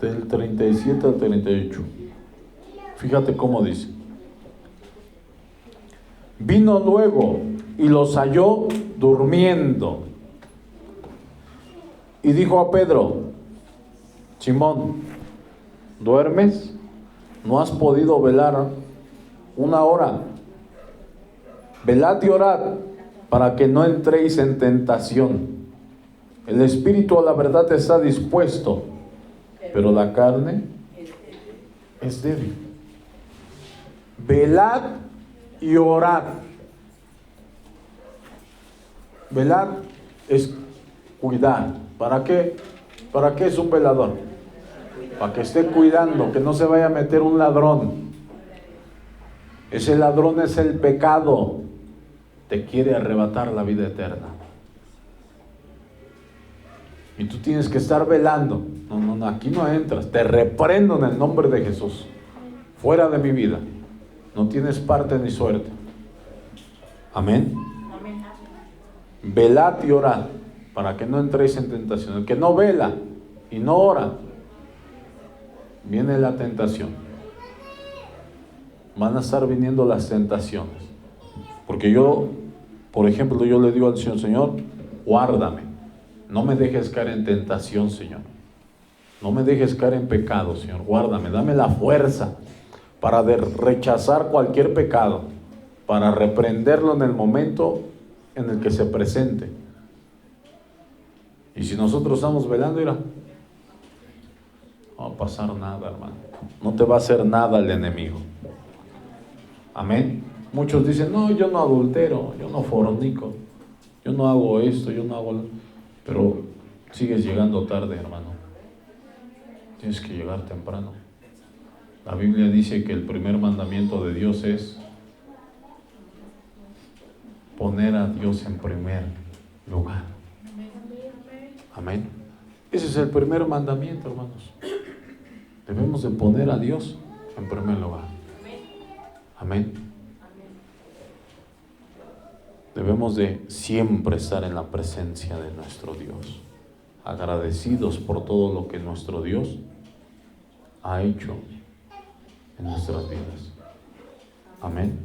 Del 37 al 38. Fíjate cómo dice. Vino luego y los halló durmiendo. Y dijo a Pedro: Simón, ¿duermes? ¿No has podido velar una hora? Velad y orad para que no entréis en tentación. El espíritu a la verdad está dispuesto, pero la carne es débil. Velad y orad. Velad es cuidar. ¿Para qué? ¿Para qué es un velador? Para que esté cuidando, que no se vaya a meter un ladrón. Ese ladrón es el pecado. Te quiere arrebatar la vida eterna. Y tú tienes que estar velando. No, aquí no entras. Te reprendo en el nombre de Jesús. Fuera de mi vida. No tienes parte ni suerte. Amén.
Amén.
Velad y orad para que no entréis en tentación. El que no vela y no ora, viene la tentación. Van a estar viniendo las tentaciones. Porque yo, por ejemplo, yo le digo al Señor: Señor, guárdame. No me dejes caer en tentación, Señor. No me dejes caer en pecado, Señor. Guárdame, dame la fuerza para rechazar cualquier pecado, para reprenderlo en el momento en el que se presente. Y si nosotros estamos velando, mira, no va a pasar nada, hermano. No te va a hacer nada el enemigo. Amén. Muchos dicen: no, yo no adultero, yo no fornico, yo no hago esto, yo no hago... Pero sigues llegando tarde, hermano. Tienes que llegar temprano. La Biblia dice que el primer mandamiento de Dios es poner a Dios en primer lugar. Amén. Ese es el primer mandamiento, hermanos. Debemos de poner a Dios en primer lugar. Amén. Debemos de siempre estar en la presencia de nuestro Dios, agradecidos por todo lo que nuestro Dios ha hecho en nuestras vidas. Amén.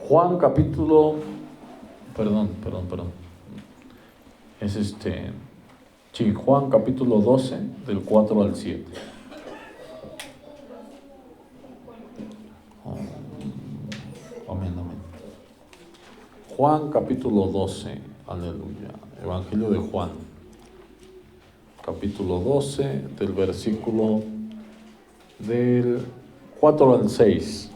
Juan capítulo, perdón. Es Juan capítulo 12, del 4 al 7. Amén. Juan capítulo 12, aleluya. Evangelio de Juan, capítulo 12, del versículo del 4 al 6.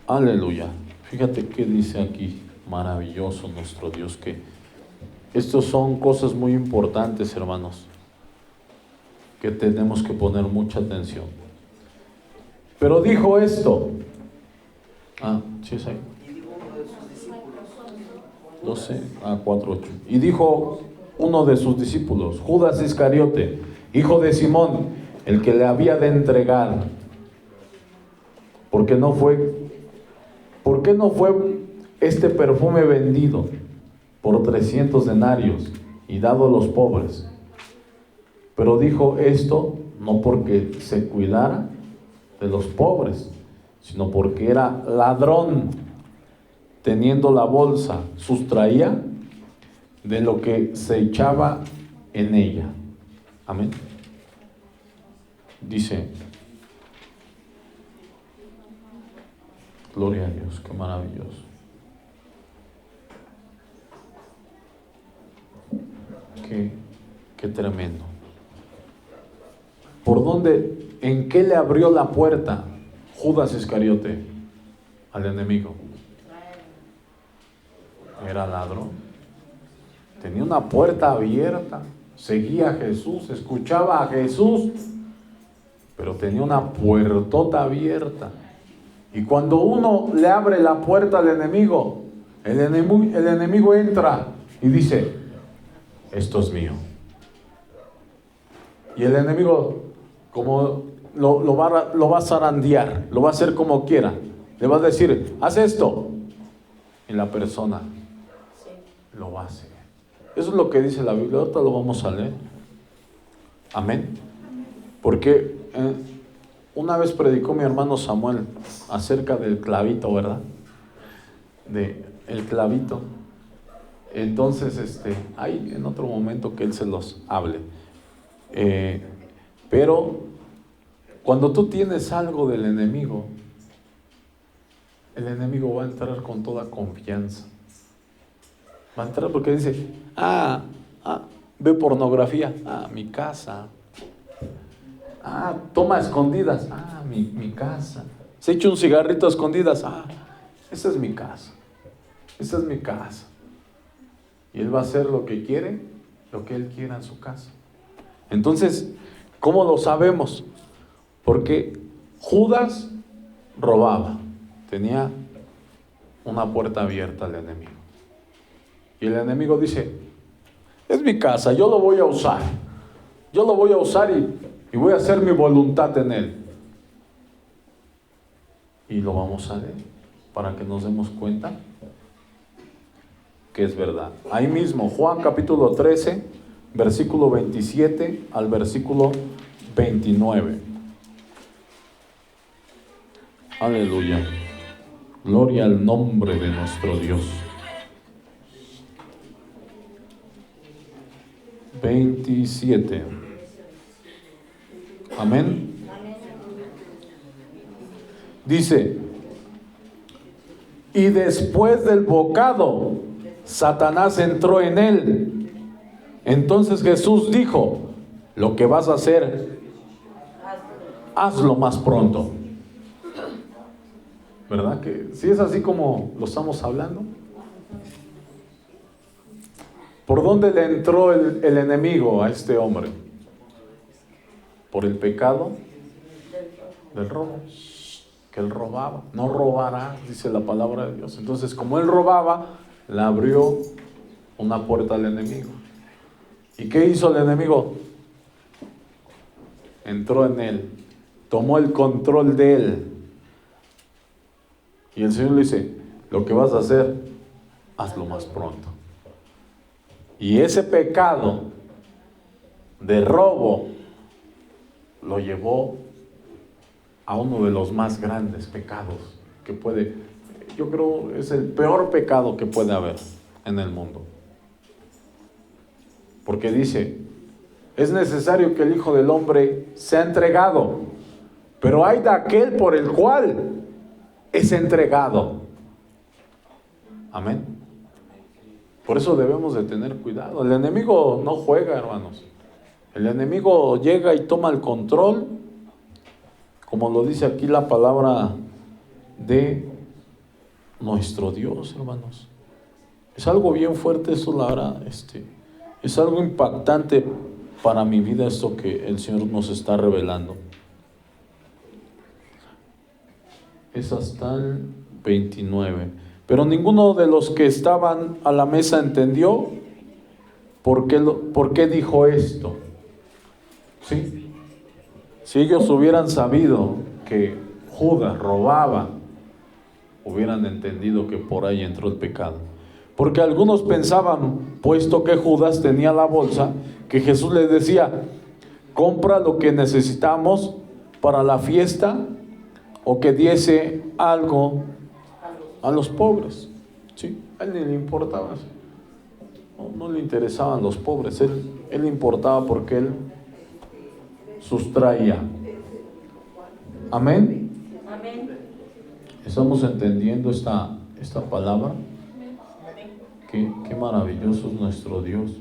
Aleluya. Fíjate qué dice aquí, maravilloso nuestro Dios, que estos son cosas muy importantes, hermanos, que tenemos que poner mucha atención. Pero dijo esto. Sí es ahí. 12, 4, 8. Y dijo uno de sus discípulos, Judas Iscariote, hijo de Simón, el que le había de entregar. ¿Por qué no fue este perfume vendido por 300 denarios y dado a los pobres? Pero dijo esto no porque se cuidara de los pobres, sino porque era ladrón. Teniendo la bolsa, sustraía de lo que se echaba en ella. Amén. Dice, gloria a Dios, qué maravilloso. Qué tremendo. ¿Por dónde, en qué le abrió la puerta Judas Iscariote al enemigo? Era ladrón. Tenía una puerta abierta, seguía a Jesús, escuchaba a Jesús, pero tenía una puertota abierta. Y cuando uno le abre la puerta al enemigo, El enemigo entra y dice, esto es mío. Y el enemigo, como lo va a zarandear, lo va a hacer como quiera. Le va a decir, haz esto. Y la persona lo va a hacer. Eso es lo que dice la Biblia. Ahorita lo vamos a leer. Amén. Porque una vez predicó mi hermano Samuel acerca del clavito, ¿verdad? El clavito. Entonces, hay en otro momento que él se los hable. Pero cuando tú tienes algo del enemigo, el enemigo va a entrar con toda confianza. Va a entrar porque dice, ve pornografía, mi casa. Toma escondidas, mi casa. Se echa un cigarrito a escondidas, esa es mi casa. Esa es mi casa. Y él va a hacer lo que quiere, lo que él quiera en su casa. Entonces, ¿cómo lo sabemos? Porque Judas robaba. Tenía una puerta abierta al enemigo. Y el enemigo dice, es mi casa, yo lo voy a usar. Yo lo voy a usar y voy a hacer mi voluntad en él. Y lo vamos a leer para que nos demos cuenta que es verdad. Ahí mismo, Juan capítulo 13, versículo 27 al versículo 29. Aleluya. Gloria al nombre de nuestro Dios. 27. Amén. Dice, y después del bocado, Satanás entró en él. Entonces Jesús dijo, lo que vas a hacer, hazlo más pronto. ¿Verdad que sí es así como lo estamos hablando? ¿Por dónde le entró el enemigo a este hombre? Por el pecado del robo. Que él robaba. No robará, dice la palabra de Dios. Entonces, como él robaba, le abrió una puerta al enemigo. ¿Y qué hizo el enemigo? Entró en él, tomó el control de él. Y el Señor le dice, lo que vas a hacer, hazlo más pronto. Y ese pecado de robo lo llevó a uno de los más grandes pecados que puede, yo creo, es el peor pecado que puede haber en el mundo. Porque dice, es necesario que el Hijo del Hombre sea entregado, pero hay de aquel por el cual es entregado. Amén. Por eso debemos de tener cuidado. El enemigo no juega, hermanos. El enemigo llega y toma el control, como lo dice aquí la palabra de nuestro Dios, hermanos. Es algo bien fuerte eso, la verdad. Es algo impactante para mi vida esto que el Señor nos está revelando. Es hasta el 29. Pero ninguno de los que estaban a la mesa entendió por qué dijo esto. ¿Sí? Si ellos hubieran sabido que Judas robaba, hubieran entendido que por ahí entró el pecado. Porque algunos pensaban, puesto que Judas tenía la bolsa, que Jesús les decía, compra lo que necesitamos para la fiesta, o que diese algo a los pobres. ¿Sí? A él ni le importaba. No le interesaban los pobres. Él le importaba porque él sustraía. Amén.
Amén.
¿Estamos entendiendo esta palabra? Qué maravilloso es nuestro Dios.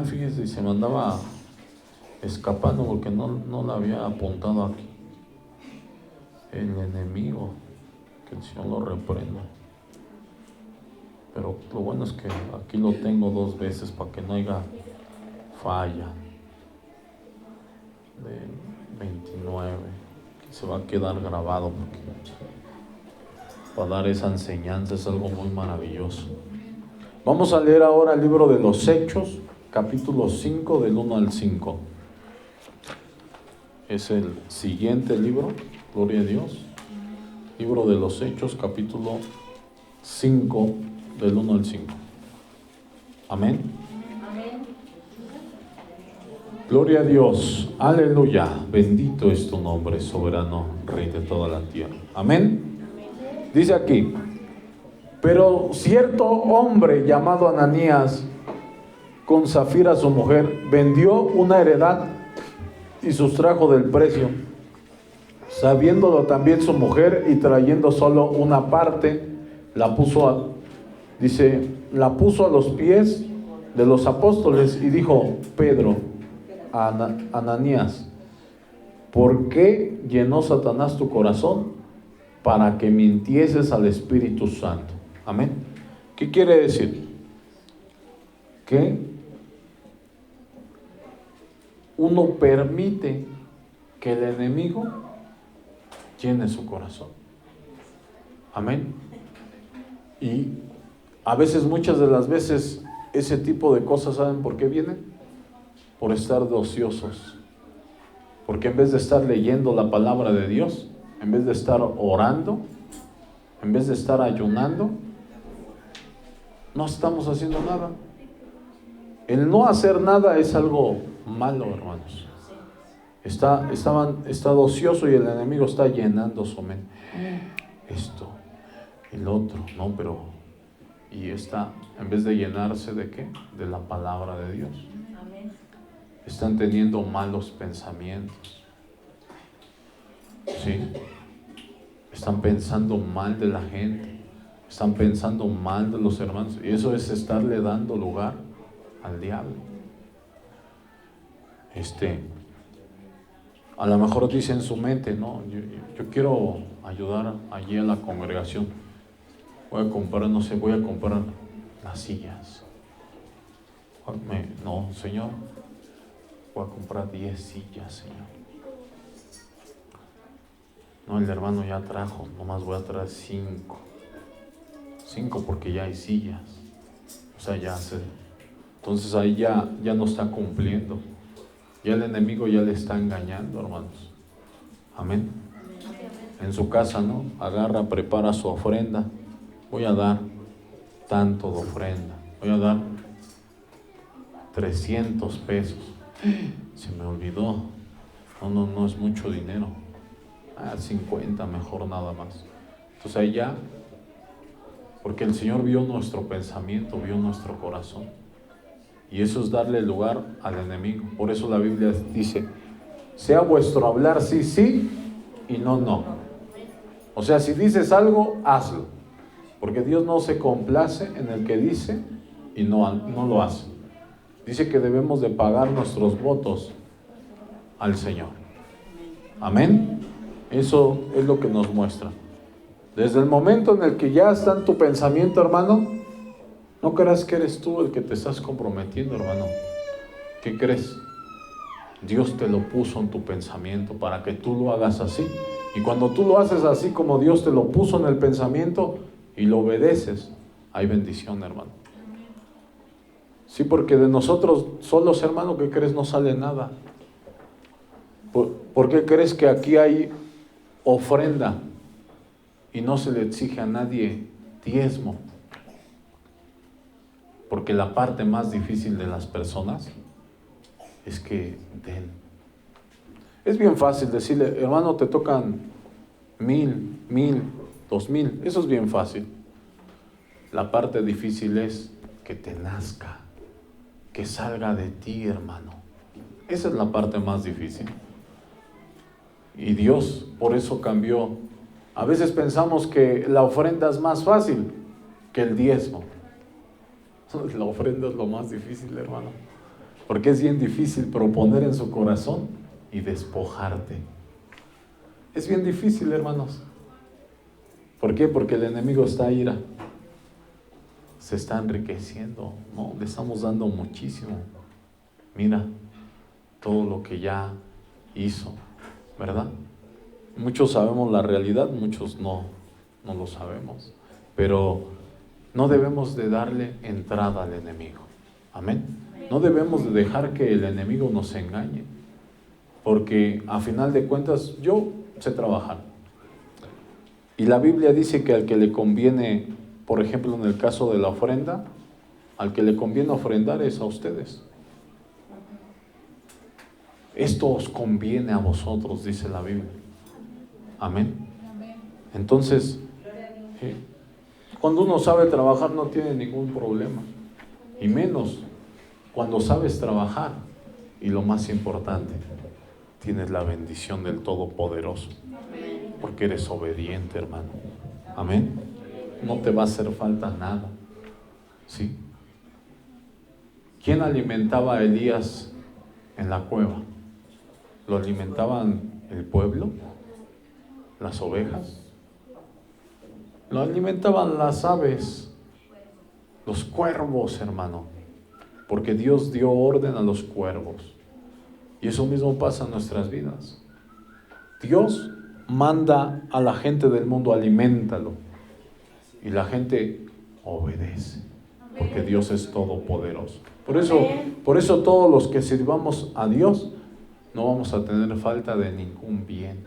Fíjese, se me andaba escapando porque no la había apuntado aquí. El enemigo, que el Señor lo reprenda. Pero lo bueno es que aquí lo tengo 2 veces para que no haya falla. De 29, que se va a quedar grabado porque para dar esa enseñanza, es algo muy maravilloso. Vamos a leer ahora el libro de los Hechos, capítulo 5, del 1 al 5. Es el siguiente libro, gloria a Dios. Libro de los Hechos, capítulo 5, del 1 al 5. Amén.
Amén.
Gloria a Dios, aleluya, bendito es tu nombre, soberano, Rey de toda la tierra. Amén. Dice aquí: pero cierto hombre llamado Ananías, con Zafira su mujer, vendió una heredad y sustrajo del precio, sabiéndolo también su mujer, y trayendo solo una parte, la puso a los pies de los apóstoles y dijo: Pedro, Ananías, ¿por qué llenó Satanás tu corazón para que mintieses al Espíritu Santo? Amén. ¿Qué quiere decir? Que uno permite que el enemigo llene su corazón. Amén. Y a veces, muchas de las veces, ese tipo de cosas, ¿saben por qué vienen? Por estar de ociosos. Porque en vez de estar leyendo la palabra de Dios, en vez de estar orando, en vez de estar ayunando, no estamos haciendo nada. El no hacer nada es algo malo, hermanos. Está ocioso y el enemigo está llenando su mente. Esto, el otro, no, pero... Y está, en vez de llenarse ¿de qué? De la palabra de Dios.
Amén.
Están teniendo malos pensamientos. ¿Sí? Están pensando mal de la gente. Están pensando mal de los hermanos. Y eso es estarle dando lugar al diablo. A lo mejor dice en su mente: no, yo quiero ayudar allí a la congregación. Voy a comprar las sillas. No, Señor, voy a comprar 10 sillas, Señor. No, el hermano ya trajo, nomás voy a traer 5. 5 porque ya hay sillas. O sea, entonces ahí ya no está cumpliendo. Ya el enemigo ya le está engañando, hermanos. Amén. En su casa, ¿no? Agarra, prepara su ofrenda. Voy a dar tanto de ofrenda. Voy a dar 300 pesos. Se me olvidó. No es mucho dinero. 50 mejor, nada más. Entonces ahí ya, porque el Señor vio nuestro pensamiento, vio nuestro corazón. Y eso es darle lugar al enemigo. Por eso la Biblia dice: sea vuestro hablar sí, sí, y no, no. O sea, si dices algo, hazlo. Porque Dios no se complace en el que dice y no lo hace. Dice que debemos de pagar nuestros votos al Señor. Amén. Eso es lo que nos muestra. Desde el momento en el que ya está en tu pensamiento, hermano, no creas que eres tú el que te estás comprometiendo, hermano. ¿Qué crees? Dios te lo puso en tu pensamiento para que tú lo hagas así. Y cuando tú lo haces así como Dios te lo puso en el pensamiento y lo obedeces, hay bendición, hermano. Sí, porque de nosotros solos, hermano, ¿qué crees? No sale nada. ¿Por qué crees que aquí hay ofrenda y no se le exige a nadie diezmo? Porque la parte más difícil de las personas es que den. Es bien fácil decirle: hermano, te tocan 1,000, 2,000. Eso es bien fácil. La parte difícil es que te nazca, que salga de ti, hermano. Esa es la parte más difícil. Y Dios por eso cambió. A veces pensamos que la ofrenda es más fácil que el diezmo. La ofrenda es lo más difícil, hermano. Porque es bien difícil proponer en su corazón y despojarte. Es bien difícil, hermanos. ¿Por qué? Porque el enemigo está a ira. Se está enriqueciendo. No, le estamos dando muchísimo. Mira todo lo que ya hizo, ¿verdad? Muchos sabemos la realidad, muchos no no lo sabemos. Pero no debemos de darle entrada al enemigo. Amén. No debemos de dejar que el enemigo nos engañe. Porque a final de cuentas, yo sé trabajar. Y la Biblia dice que al que le conviene, por ejemplo, en el caso de la ofrenda, al que le conviene ofrendar es a ustedes. Esto os conviene a vosotros, dice la Biblia. Amén. Entonces, cuando uno sabe trabajar no tiene ningún problema. Y menos cuando sabes trabajar. Y lo más importante, tienes la bendición del Todopoderoso. Porque eres obediente, hermano. Amén. No te va a hacer falta nada. ¿Sí? ¿Quién alimentaba a Elías en la cueva? ¿Lo alimentaban el pueblo? ¿Las ovejas? Lo alimentaban las aves, los cuervos, hermano. Porque Dios dio orden a los cuervos. Y eso mismo pasa en nuestras vidas. Dios manda a la gente del mundo, aliméntalo. Y la gente obedece. Porque Dios es todopoderoso. Por eso todos los que sirvamos a Dios, no vamos a tener falta de ningún bien.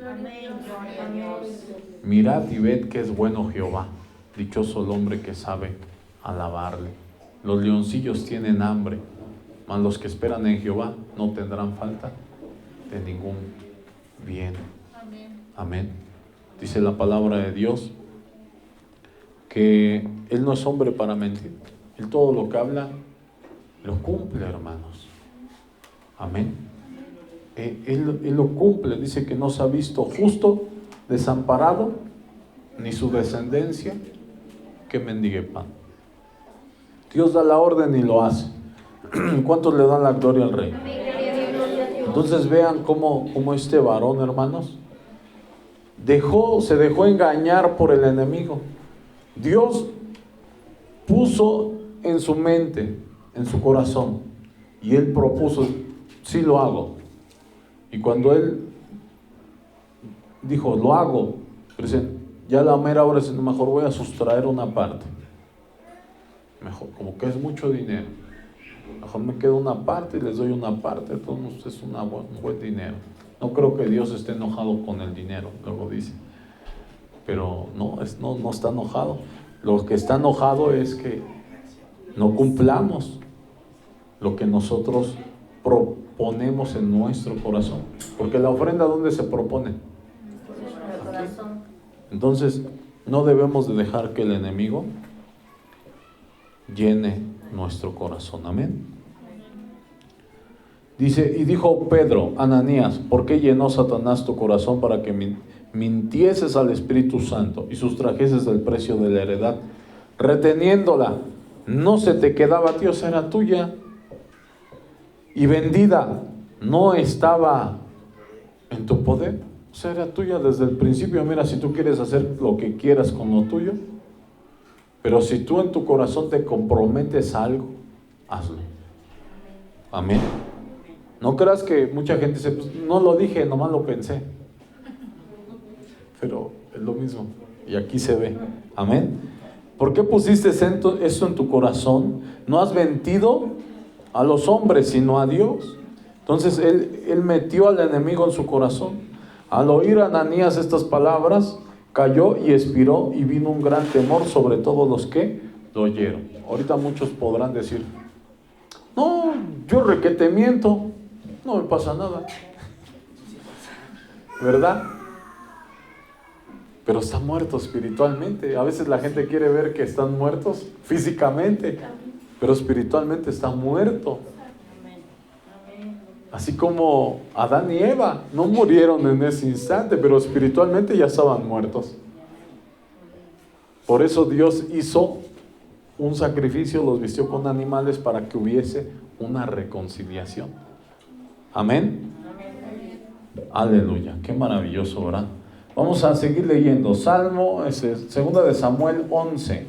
Mirad y ved que es bueno Jehová. Dichoso el hombre que sabe alabarle. Los leoncillos tienen hambre, mas los que esperan en Jehová no tendrán falta de ningún bien. Amén. Dice la palabra de Dios que Él no es hombre para mentir. Él todo lo que habla lo cumple, hermanos. Amén. Él lo cumple. Dice que no se ha visto justo desamparado, ni su descendencia que mendigue pan. Dios da la orden y lo hace. ¿Cuántos le dan la gloria al Rey? Entonces vean cómo este varón, hermanos, se dejó engañar por el enemigo. Dios puso en su mente, en su corazón, y él propuso, sí lo hago. Y cuando él dijo, lo hago, pero dicen, ya la mera hora es mejor voy a sustraer una parte. Mejor, como que es mucho dinero. Mejor me quedo una parte y les doy una parte, entonces es un buen dinero. No creo que Dios esté enojado con el dinero, luego dice. Pero no está enojado. Lo que está enojado es que no cumplamos lo que nosotros proponemos en nuestro corazón. Porque la ofrenda, ¿dónde se propone? Aquí. Entonces, no debemos de dejar que el enemigo llene nuestro corazón. Amén. Dice, y dijo Pedro, Ananías, ¿por qué llenó Satanás tu corazón para que mintieses al Espíritu Santo y sustrajeses el precio de la heredad, reteniéndola? No se te quedaba a ti, o sea, era tuya, y vendida, no estaba en tu poder, o sea, era tuya desde el principio. Mira, si tú quieres hacer lo que quieras con lo tuyo, pero si tú en tu corazón te comprometes a algo, hazlo. Amén. No creas que mucha gente dice, pues no lo dije, nomás lo pensé. Pero es lo mismo. Y aquí se ve. Amén. ¿Por qué pusiste eso en tu corazón? No has mentido a los hombres, sino a Dios. Entonces él metió al enemigo en su corazón. Al oír a Ananías estas palabras, cayó y expiró, y vino un gran temor sobre todos los que lo oyeron. Ahorita muchos podrán decir, no, yo requete miento, no me pasa nada, ¿verdad? Pero está muerto espiritualmente. A veces la gente quiere ver que están muertos físicamente, pero espiritualmente está muerto. Así como Adán y Eva no murieron en ese instante, pero espiritualmente ya estaban muertos. Por eso Dios hizo un sacrificio, los vistió con animales para que hubiese una reconciliación. Amén. Aleluya, qué maravilloso, ¿verdad? Vamos a seguir leyendo. Segunda de Samuel 11.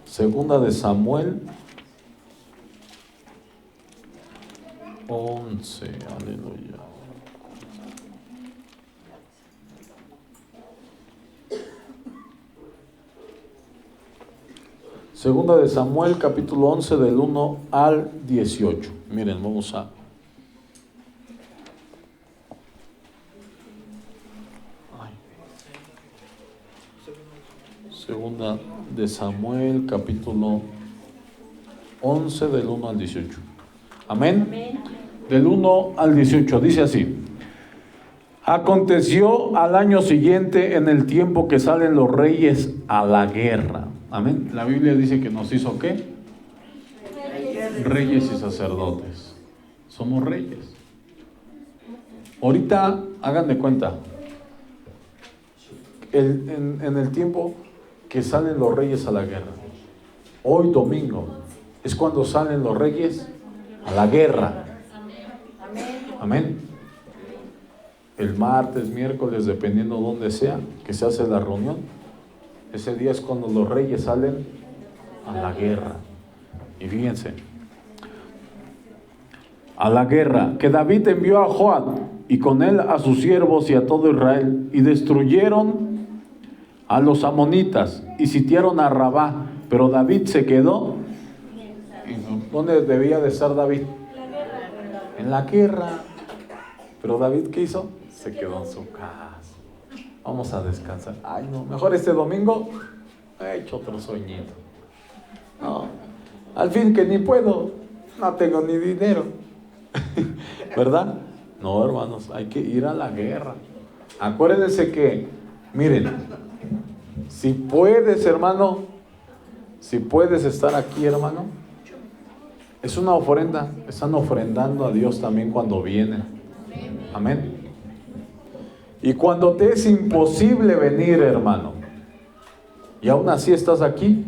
Segunda de Samuel 11, aleluya. Segunda de Samuel, capítulo 11, del 1 al 18. Miren, vamos a... Segunda de Samuel, capítulo 11, del 1 al 18. Amén.
Amén.
Del 1 al 18, dice así. Aconteció al año siguiente, en el tiempo que salen los reyes a la guerra. Amén. La Biblia dice que nos hizo ¿qué? Reyes y sacerdotes. Somos reyes. Ahorita, hagan de cuenta, en el tiempo que salen los reyes a la guerra. Hoy domingo es cuando salen los reyes a la guerra. Amén. El martes, miércoles, dependiendo dónde sea que se hace la reunión, ese día es cuando los reyes salen a la guerra. Y fíjense, a la guerra, que David envió a Joab y con él a sus siervos y a todo Israel, y destruyeron a los amonitas y sitiaron a Rabá, pero David se quedó. ¿Dónde debía de estar David? En la guerra. Pero David, ¿qué hizo? Se quedó en su casa. Vamos a descansar. Ay, no, mejor este domingo he hecho otro sueñito. No, al fin que ni puedo, no tengo ni dinero. ¿Verdad? No, hermanos, hay que ir a la guerra. Acuérdense que, miren, si puedes, hermano, si puedes estar aquí, hermano, es una ofrenda. Están ofrendando a Dios también cuando vienen. Amén. Y cuando te es imposible venir, hermano, y aún así estás aquí,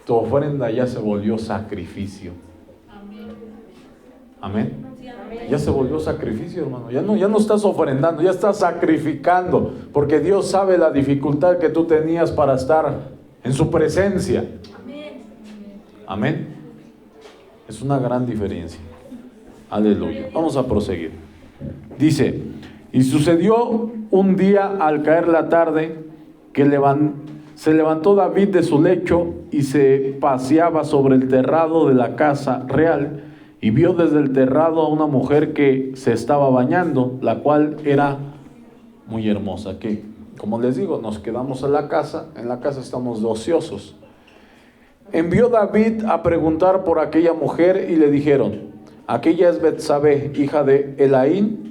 tu ofrenda ya se volvió sacrificio. Amén. Ya se volvió sacrificio, hermano. Ya no estás ofrendando, ya estás sacrificando, porque Dios sabe la dificultad que tú tenías para estar en su presencia. Amén. Es una gran diferencia. Aleluya. Vamos a proseguir. Dice, y sucedió un día al caer la tarde que se levantó David de su lecho y se paseaba sobre el terrado de la casa real y vio desde el terrado a una mujer que se estaba bañando, la cual era muy hermosa. Que, como les digo, nos quedamos en la casa estamos de ociosos. Envió David a preguntar por aquella mujer y le dijeron, aquella es Betsabé, hija de Elaín,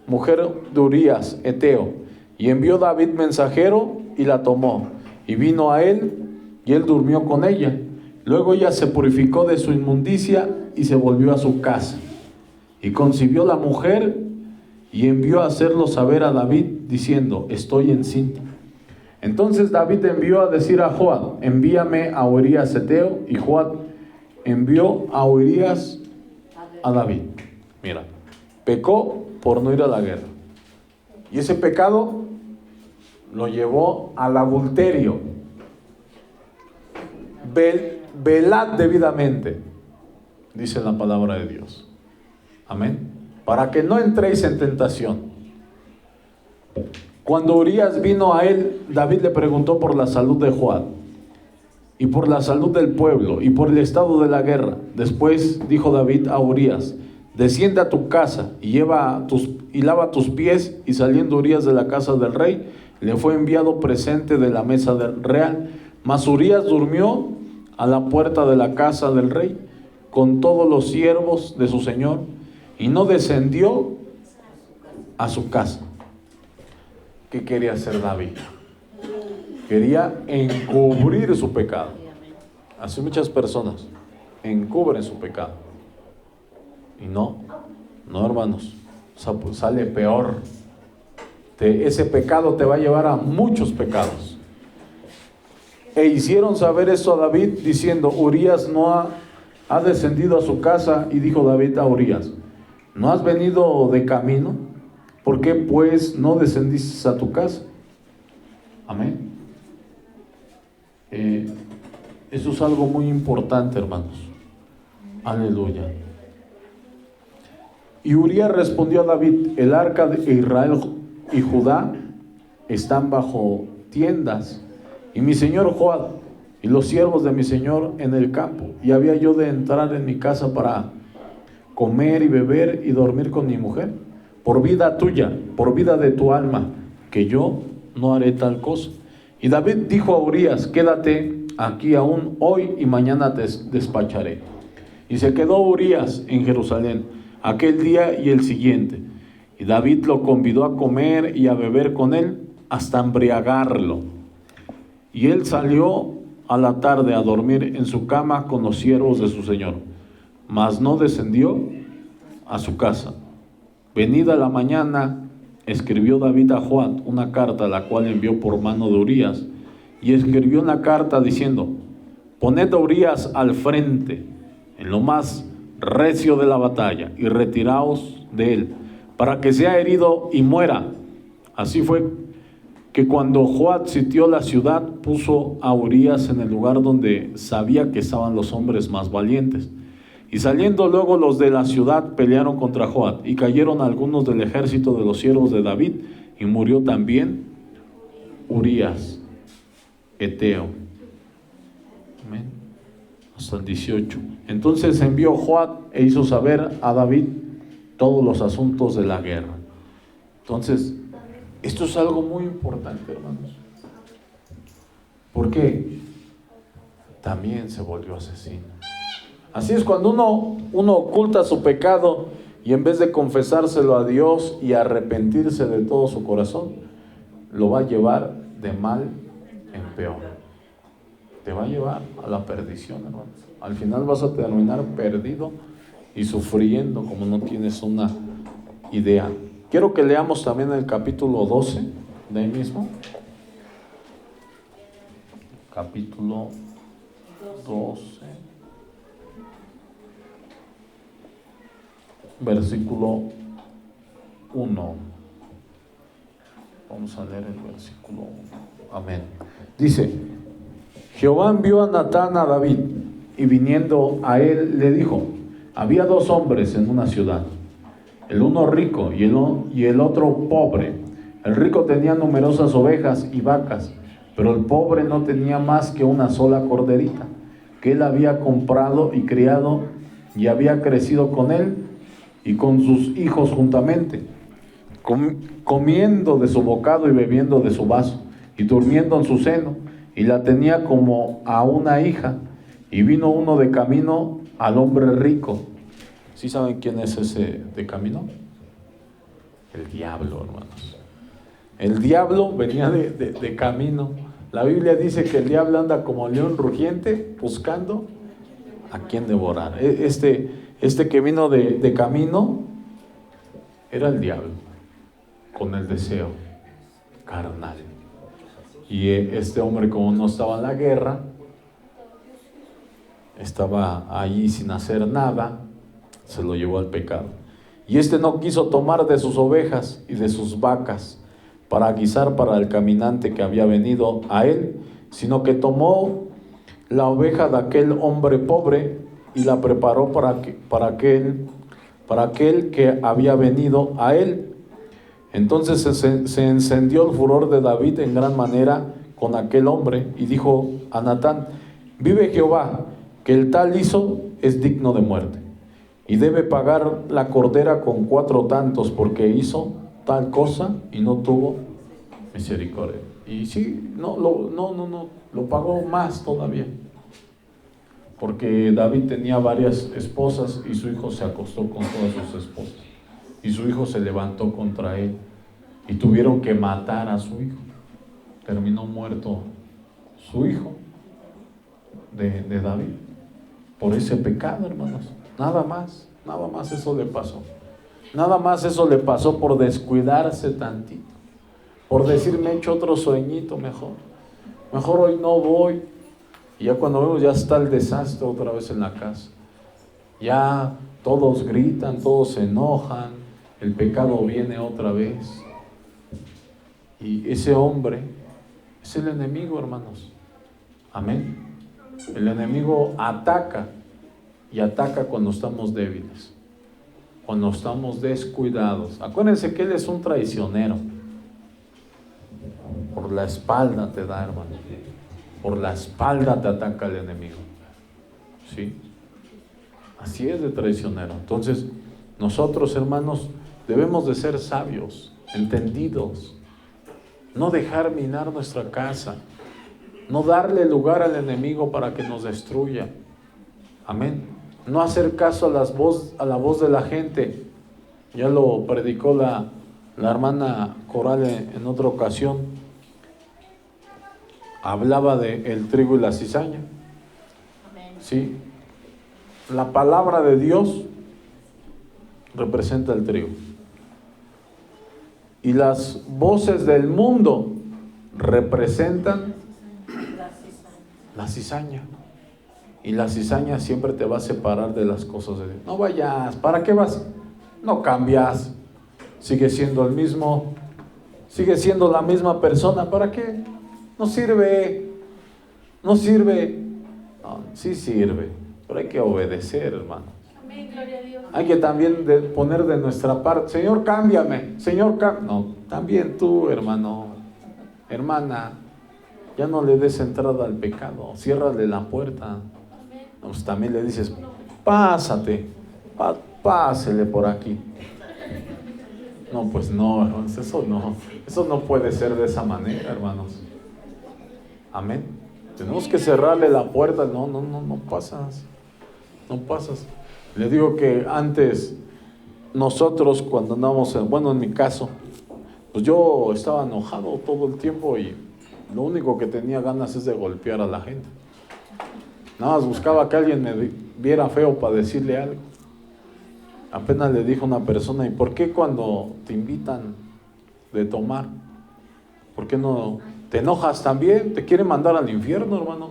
mujer de Urías, Eteo. Y envió David mensajero y la tomó, y vino a él, y él durmió con ella. Luego ella se purificó de su inmundicia y se volvió a su casa. Y concibió la mujer y envió a hacerlo saber a David, diciendo, estoy encinta. Entonces David envió a decir a Joab, envíame a Urías Eteo, y Joab envió a Urías a David. Mira, pecó por no ir a la guerra. Y ese pecado lo llevó al adulterio. Velad debidamente, dice la palabra de Dios. Amén. Para que no entréis en tentación. Cuando Urías vino a él, David le preguntó por la salud de Joab y por la salud del pueblo y por el estado de la guerra. Después dijo David a Urías, desciende a tu casa y lava tus pies. Y saliendo Urías de la casa del rey, le fue enviado presente de la mesa del real. Mas Urías durmió a la puerta de la casa del rey con todos los siervos de su señor y no descendió a su casa. ¿Qué quería hacer David? Quería encubrir su pecado. Así muchas personas encubren su pecado. Y no, hermanos, sale peor. Ese pecado te va a llevar a muchos pecados. E hicieron saber esto a David, diciendo, Urías no ha descendido a su casa. Y dijo David a Urías, ¿no has venido de camino? ¿Por qué pues no descendiste a tu casa? Amén. Eso es algo muy importante, hermanos. Aleluya. Y Urías respondió a David, el arca de Israel y Judá están bajo tiendas, y mi señor Joab y los siervos de mi señor en el campo, y había yo de entrar en mi casa para comer y beber y dormir con mi mujer. Por vida tuya, por vida de tu alma, que yo no haré tal cosa. Y David dijo a Urías: quédate aquí aún hoy y mañana te despacharé. Y se quedó Urías en Jerusalén aquel día y el siguiente. Y David lo convidó a comer y a beber con él hasta embriagarlo. Y él salió a la tarde a dormir en su cama con los siervos de su señor, mas no descendió a su casa. Venida la mañana, escribió David a Joab una carta, la cual envió por mano de Urías, y escribió una carta diciendo: poned a Urías al frente, en lo más recio de la batalla, y retiraos de él, para que sea herido y muera. Así fue que cuando Joab sitió la ciudad, puso a Urías en el lugar donde sabía que estaban los hombres más valientes. Y saliendo luego los de la ciudad, pelearon contra Joab, y cayeron algunos del ejército de los siervos de David, y murió también Urías, Eteo. Amén. Hasta el 18. Entonces envió Joab e hizo saber a David todos los asuntos de la guerra. Entonces, esto es algo muy importante, hermanos. ¿Por qué? También se volvió asesino. Así es cuando uno oculta su pecado, y en vez de confesárselo a Dios y arrepentirse de todo su corazón, lo va a llevar de mal en peor. Te va a llevar a la perdición, hermanos. Al final vas a terminar perdido y sufriendo como no tienes una idea. Quiero que leamos también el capítulo 12 de ahí mismo. Capítulo 12. Versículo 1. Vamos a leer el versículo 1. Amén. Dice: Jehová envió a Natán a David, y viniendo a él le dijo: había dos hombres en una ciudad, el uno rico y el otro pobre. El rico tenía numerosas ovejas y vacas, pero el pobre no tenía más que una sola corderita, que él había comprado y criado, y había crecido con él y con sus hijos juntamente, comiendo de su bocado y bebiendo de su vaso, y durmiendo en su seno, y la tenía como a una hija. Y vino uno de camino al hombre rico. ¿Sí saben quién es ese de camino? El diablo, hermanos. El diablo venía de camino. La Biblia dice que el diablo anda como león rugiente buscando a quien devorar. Este que vino de camino era el diablo, con el deseo carnal. Y este hombre, como no estaba en la guerra, estaba allí sin hacer nada, se lo llevó al pecado. Y este no quiso tomar de sus ovejas y de sus vacas para guisar para el caminante que había venido a él, sino que tomó la oveja de aquel hombre pobre y la preparó para aquel que había venido a él. Entonces se encendió el furor de David en gran manera con aquel hombre, y dijo a Natán: vive Jehová, que el tal hizo es digno de muerte, y debe pagar la cordera con 4 tantos, porque hizo tal cosa y no tuvo misericordia. Y sí, lo pagó más todavía, porque David tenía varias esposas y su hijo se acostó con todas sus esposas, y su hijo se levantó contra él, y tuvieron que matar a su hijo. Terminó muerto su hijo de David por ese pecado, hermanos. Nada más eso le pasó. Nada más eso le pasó por descuidarse tantito, por decir: me echo otro sueñito mejor hoy no voy. Y ya cuando vemos, ya está el desastre otra vez en la casa. Ya todos gritan, todos se enojan, el pecado viene otra vez. Y ese hombre es el enemigo, hermanos. Amén. El enemigo ataca, y ataca cuando estamos débiles, cuando estamos descuidados. Acuérdense que él es un traicionero. Por la espalda te da, hermano. por la espalda te ataca el enemigo. ¿Sí? Así es de traicionero. Entonces, nosotros, hermanos, debemos de ser sabios, entendidos, no dejar minar nuestra casa, no darle lugar al enemigo para que nos destruya. Amén. No hacer caso a la voz de la gente. Ya lo predicó la hermana Coral en otra ocasión. Hablaba de el trigo y la cizaña.
Amén.
¿Sí? La palabra de Dios representa el trigo. Y las voces del mundo representan la cizaña. Y la cizaña siempre te va a separar de las cosas de Dios. No vayas, ¿para qué vas? No cambias. Sigue siendo el mismo. Sigue siendo la misma persona. ¿Para qué? No sirve. No sirve. No, sí sirve. Pero hay que obedecer, hermano.
Amén, gloria a Dios.
Hay que también poner de nuestra parte. Señor, cámbiame. Señor, no, también tú, hermano, hermana, ya no le des entrada al pecado. Ciérrale la puerta. Pues también le dices, pásate, pásele por aquí. No, pues no, hermanos, eso no puede ser de esa manera, hermanos. Amén. Tenemos que cerrarle la puerta. No pasas. No pasas. Le digo que antes nosotros cuando andamos, en mi caso, pues yo estaba enojado todo el tiempo y lo único que tenía ganas es de golpear a la gente. Nada más buscaba que alguien me viera feo para decirle algo. Apenas le dijo una persona, ¿y por qué cuando te invitan de tomar, por qué no te enojas también? Te quiere mandar al infierno, hermano.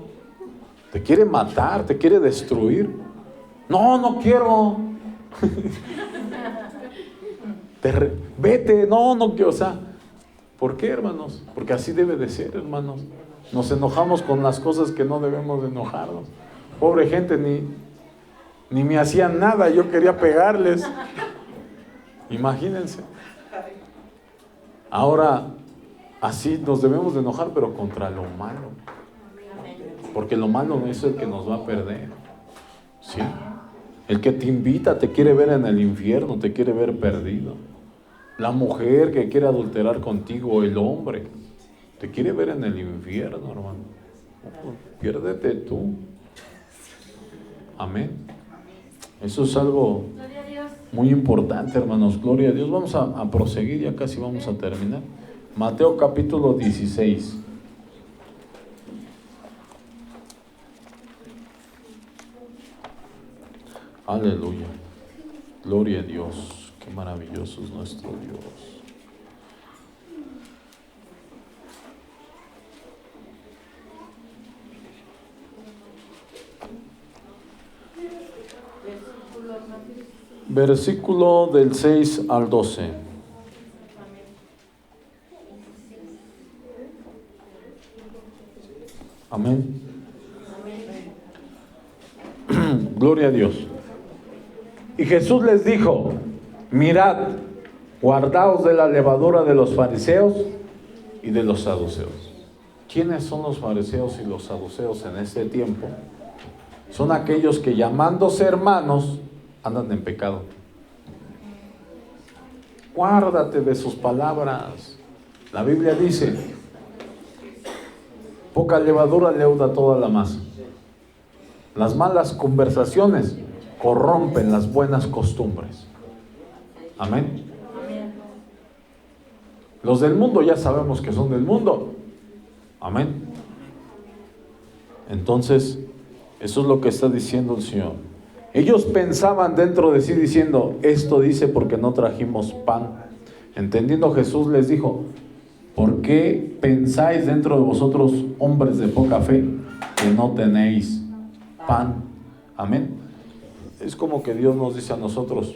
Te quiere matar, te quiere destruir. No quiero. Vete, no quiero. O sea, ¿por qué, hermanos? Porque así debe de ser, hermanos. Nos enojamos con las cosas que no debemos de enojarnos. Pobre gente, ni me hacían nada, yo quería pegarles. Imagínense. Ahora, así nos debemos de enojar, pero contra lo malo. Porque lo malo no es el que nos va a perder. ¿Sí? El que te invita te quiere ver en el infierno, te quiere ver perdido. La mujer que quiere adulterar contigo, el hombre, te quiere ver en el infierno, hermano. Piérdete tú. Amén. Eso es algo muy importante, hermanos. Gloria a Dios. Vamos a proseguir, ya casi vamos a terminar. Mateo capítulo 16. Aleluya. Gloria a Dios. Qué maravilloso es nuestro Dios. Versículo del 6 al 12. Amén. Gloria a Dios. Y Jesús les dijo: mirad, guardaos de la levadura de los fariseos y de los saduceos. ¿Quiénes son los fariseos y los saduceos en este tiempo? Son aquellos que, llamándose hermanos, andan en pecado. Guárdate de sus palabras. La Biblia dice: poca levadura leuda toda la masa. Las malas conversaciones corrompen las buenas costumbres. Amén. Los del mundo ya sabemos que son del mundo. Amén. Entonces, eso es lo que está diciendo el Señor. Ellos pensaban dentro de sí diciendo: esto dice porque no trajimos pan. Entendiendo, Jesús les dijo: ¿por qué pensáis dentro de vosotros, hombres de poca fe, que no tenéis pan? Amén. Es como que Dios nos dice a nosotros: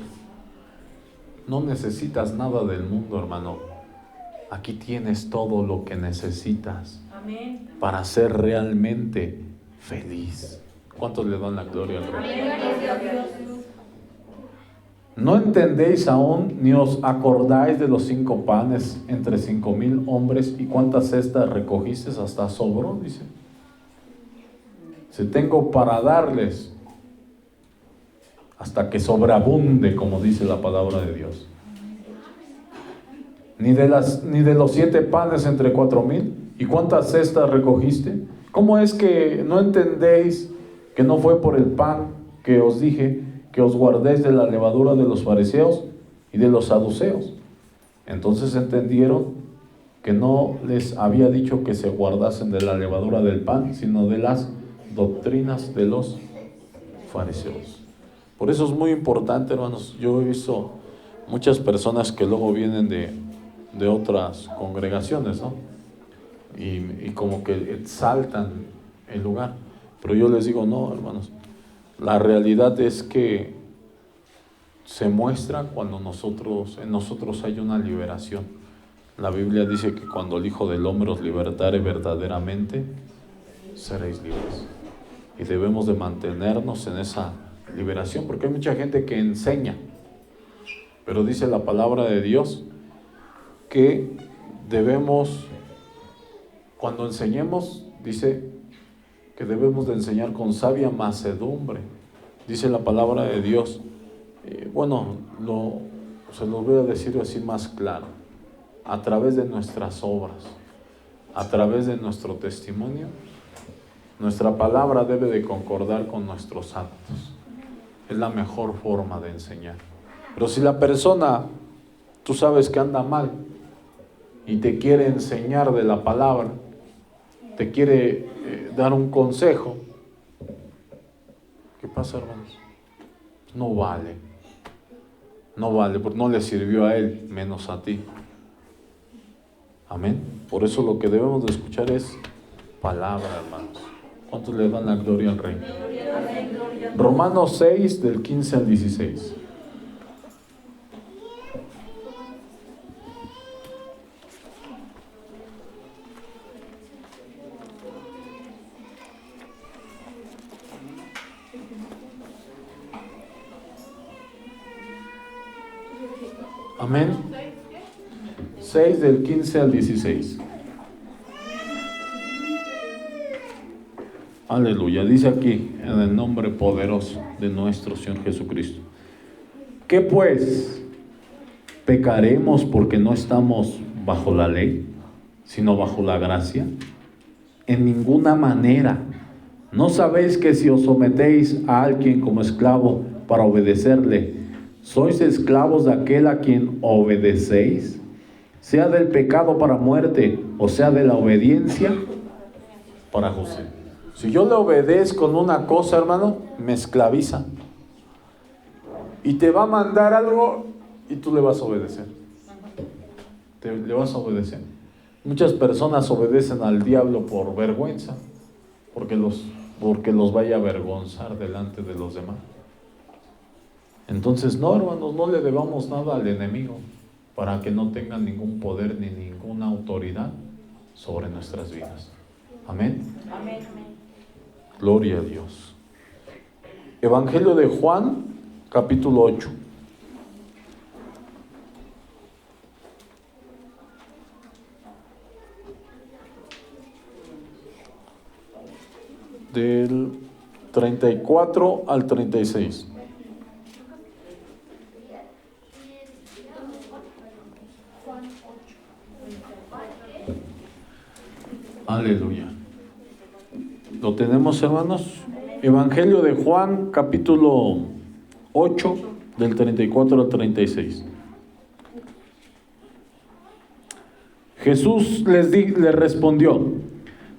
no necesitas nada del mundo, hermano. Aquí tienes todo lo que necesitas. Amén. Para ser realmente feliz. ¿Cuántos le dan la gloria al Rey? ¿No entendéis aún, ni os acordáis de los 5 panes entre 5,000 hombres, y cuántas cestas recogisteis? Hasta sobró, dice. Si tengo para darles hasta que sobreabunde, como dice la palabra de Dios. Ni de los 7 panes entre 4,000. ¿Y cuántas cestas recogiste? ¿Cómo es que no entendéis que no fue por el pan que os dije que os guardéis de la levadura de los fariseos y de los saduceos? Entonces entendieron que no les había dicho que se guardasen de la levadura del pan, sino de las doctrinas de los fariseos. Por eso es muy importante, hermanos. Yo he visto muchas personas que luego vienen de otras congregaciones, ¿no? Y como que exaltan el lugar. Pero yo les digo, no, hermanos, la realidad es que se muestra cuando en nosotros hay una liberación. La Biblia dice que cuando el Hijo del Hombre os libertare verdaderamente, seréis libres. Y debemos de mantenernos en esa liberación, porque hay mucha gente que enseña, pero dice la palabra de Dios que debemos, cuando enseñemos, dice que debemos de enseñar con sabia mansedumbre. Dice la palabra de Dios, se lo voy a decir así más claro, a través de nuestras obras, a través de nuestro testimonio, nuestra palabra debe de concordar con nuestros actos. Es la mejor forma de enseñar. Pero si la persona, tú sabes que anda mal y te quiere enseñar de la palabra, te quiere dar un consejo, ¿qué pasa, hermanos? No vale, porque no le sirvió a él, menos a ti. Amén. Por eso lo que debemos de escuchar es palabra, hermanos. ¿Cuántos le dan la gloria al Rey? Romanos 6, del 15 al 16. Amén. 6 del 15 al 16. Aleluya. Dice aquí, en el nombre poderoso de nuestro Señor Jesucristo. ¿Qué pues? ¿Pecaremos porque no estamos bajo la ley, sino bajo la gracia? En ninguna manera. ¿No sabéis que si os sometéis a alguien como esclavo para obedecerle, sois esclavos de aquel a quien obedecéis? Sea del pecado para muerte, o sea de la obediencia para justicia. Si yo le obedezco en una cosa, hermano, me esclaviza. Y te va a mandar algo y tú le vas a obedecer. Le vas a obedecer. Muchas personas obedecen al diablo por vergüenza, porque los vaya a avergonzar delante de los demás. Entonces, no, hermanos, no le debamos nada al enemigo para que no tenga ningún poder ni ninguna autoridad sobre nuestras vidas. Amén.
Amén.
Gloria a Dios. Evangelio de Juan, capítulo 8. Del 34 al 36. Aleluya. ¿Lo tenemos, hermanos? Evangelio de Juan, capítulo 8, del 34 al 36. Jesús les respondió: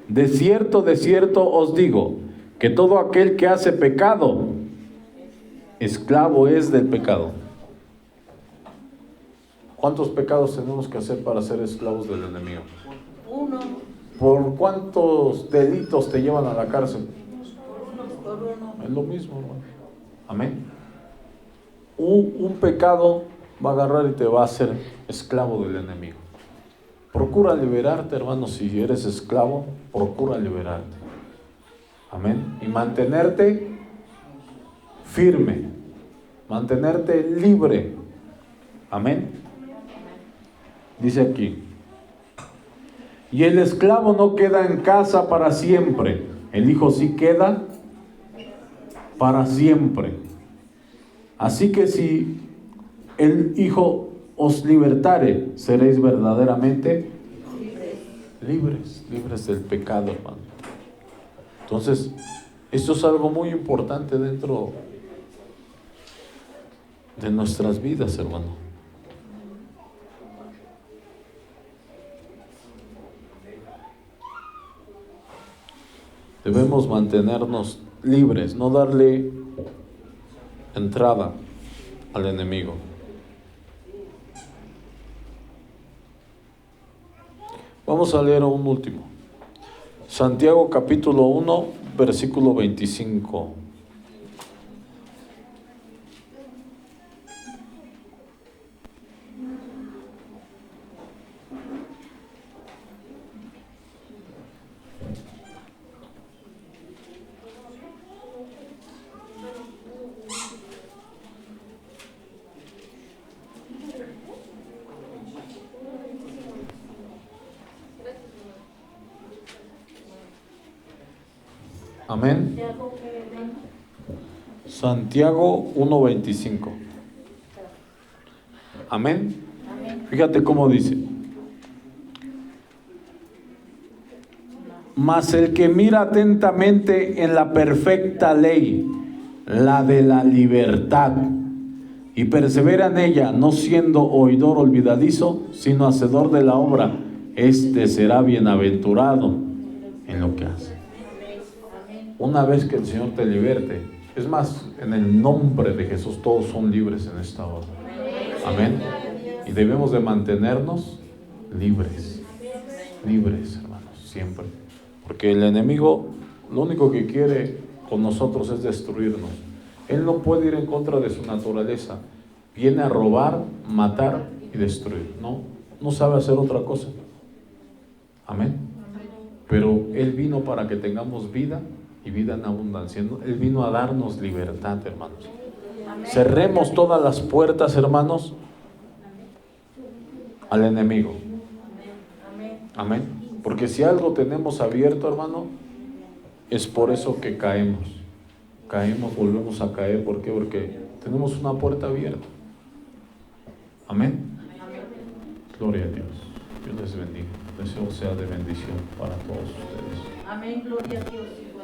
de cierto os digo, que todo aquel que hace pecado, esclavo es del pecado. ¿Cuántos pecados tenemos que hacer para ser esclavos del enemigo?
Uno.
¿Por cuántos delitos te llevan a la cárcel?
Por uno.
Es lo mismo, hermano. Amén. Un pecado va a agarrar y te va a hacer esclavo del enemigo. Procura liberarte, hermano. Si eres esclavo, procura liberarte. Amén. Y mantenerte firme, mantenerte libre. Amén. Dice aquí: y el esclavo no queda en casa para siempre. El Hijo sí queda para siempre. Así que si el Hijo os libertare, seréis verdaderamente libres del pecado, hermano. Entonces, esto es algo muy importante dentro de nuestras vidas, hermano. Debemos mantenernos libres, no darle entrada al enemigo. Vamos a leer un último. Santiago capítulo 1, versículo 25. Amén. Santiago 1:25. Amén. Fíjate cómo dice. Mas el que mira atentamente en la perfecta ley, la de la libertad, y persevera en ella, no siendo oidor olvidadizo, sino hacedor de la obra, este será bienaventurado en lo que hace. Una vez que el Señor te liberte, es más, en el nombre de Jesús todos son libres en esta hora. Amén. Y debemos de mantenernos libres, hermanos, siempre. Porque el enemigo lo único que quiere con nosotros es destruirnos. Él no puede ir en contra de su naturaleza. Viene a robar, matar y destruir. No sabe hacer otra cosa. Amén. Pero Él vino para que tengamos vida y vida en abundancia. Él vino a darnos libertad, hermanos. Cerremos todas las puertas, hermanos, al enemigo. Amén. Porque si algo tenemos abierto, hermano, es por eso que caemos. Volvemos a caer. ¿Por qué? Porque tenemos una puerta abierta. Amén. Gloria a Dios. Dios les bendiga. Deseo sea de bendición para todos ustedes.
Amén, gloria a Dios.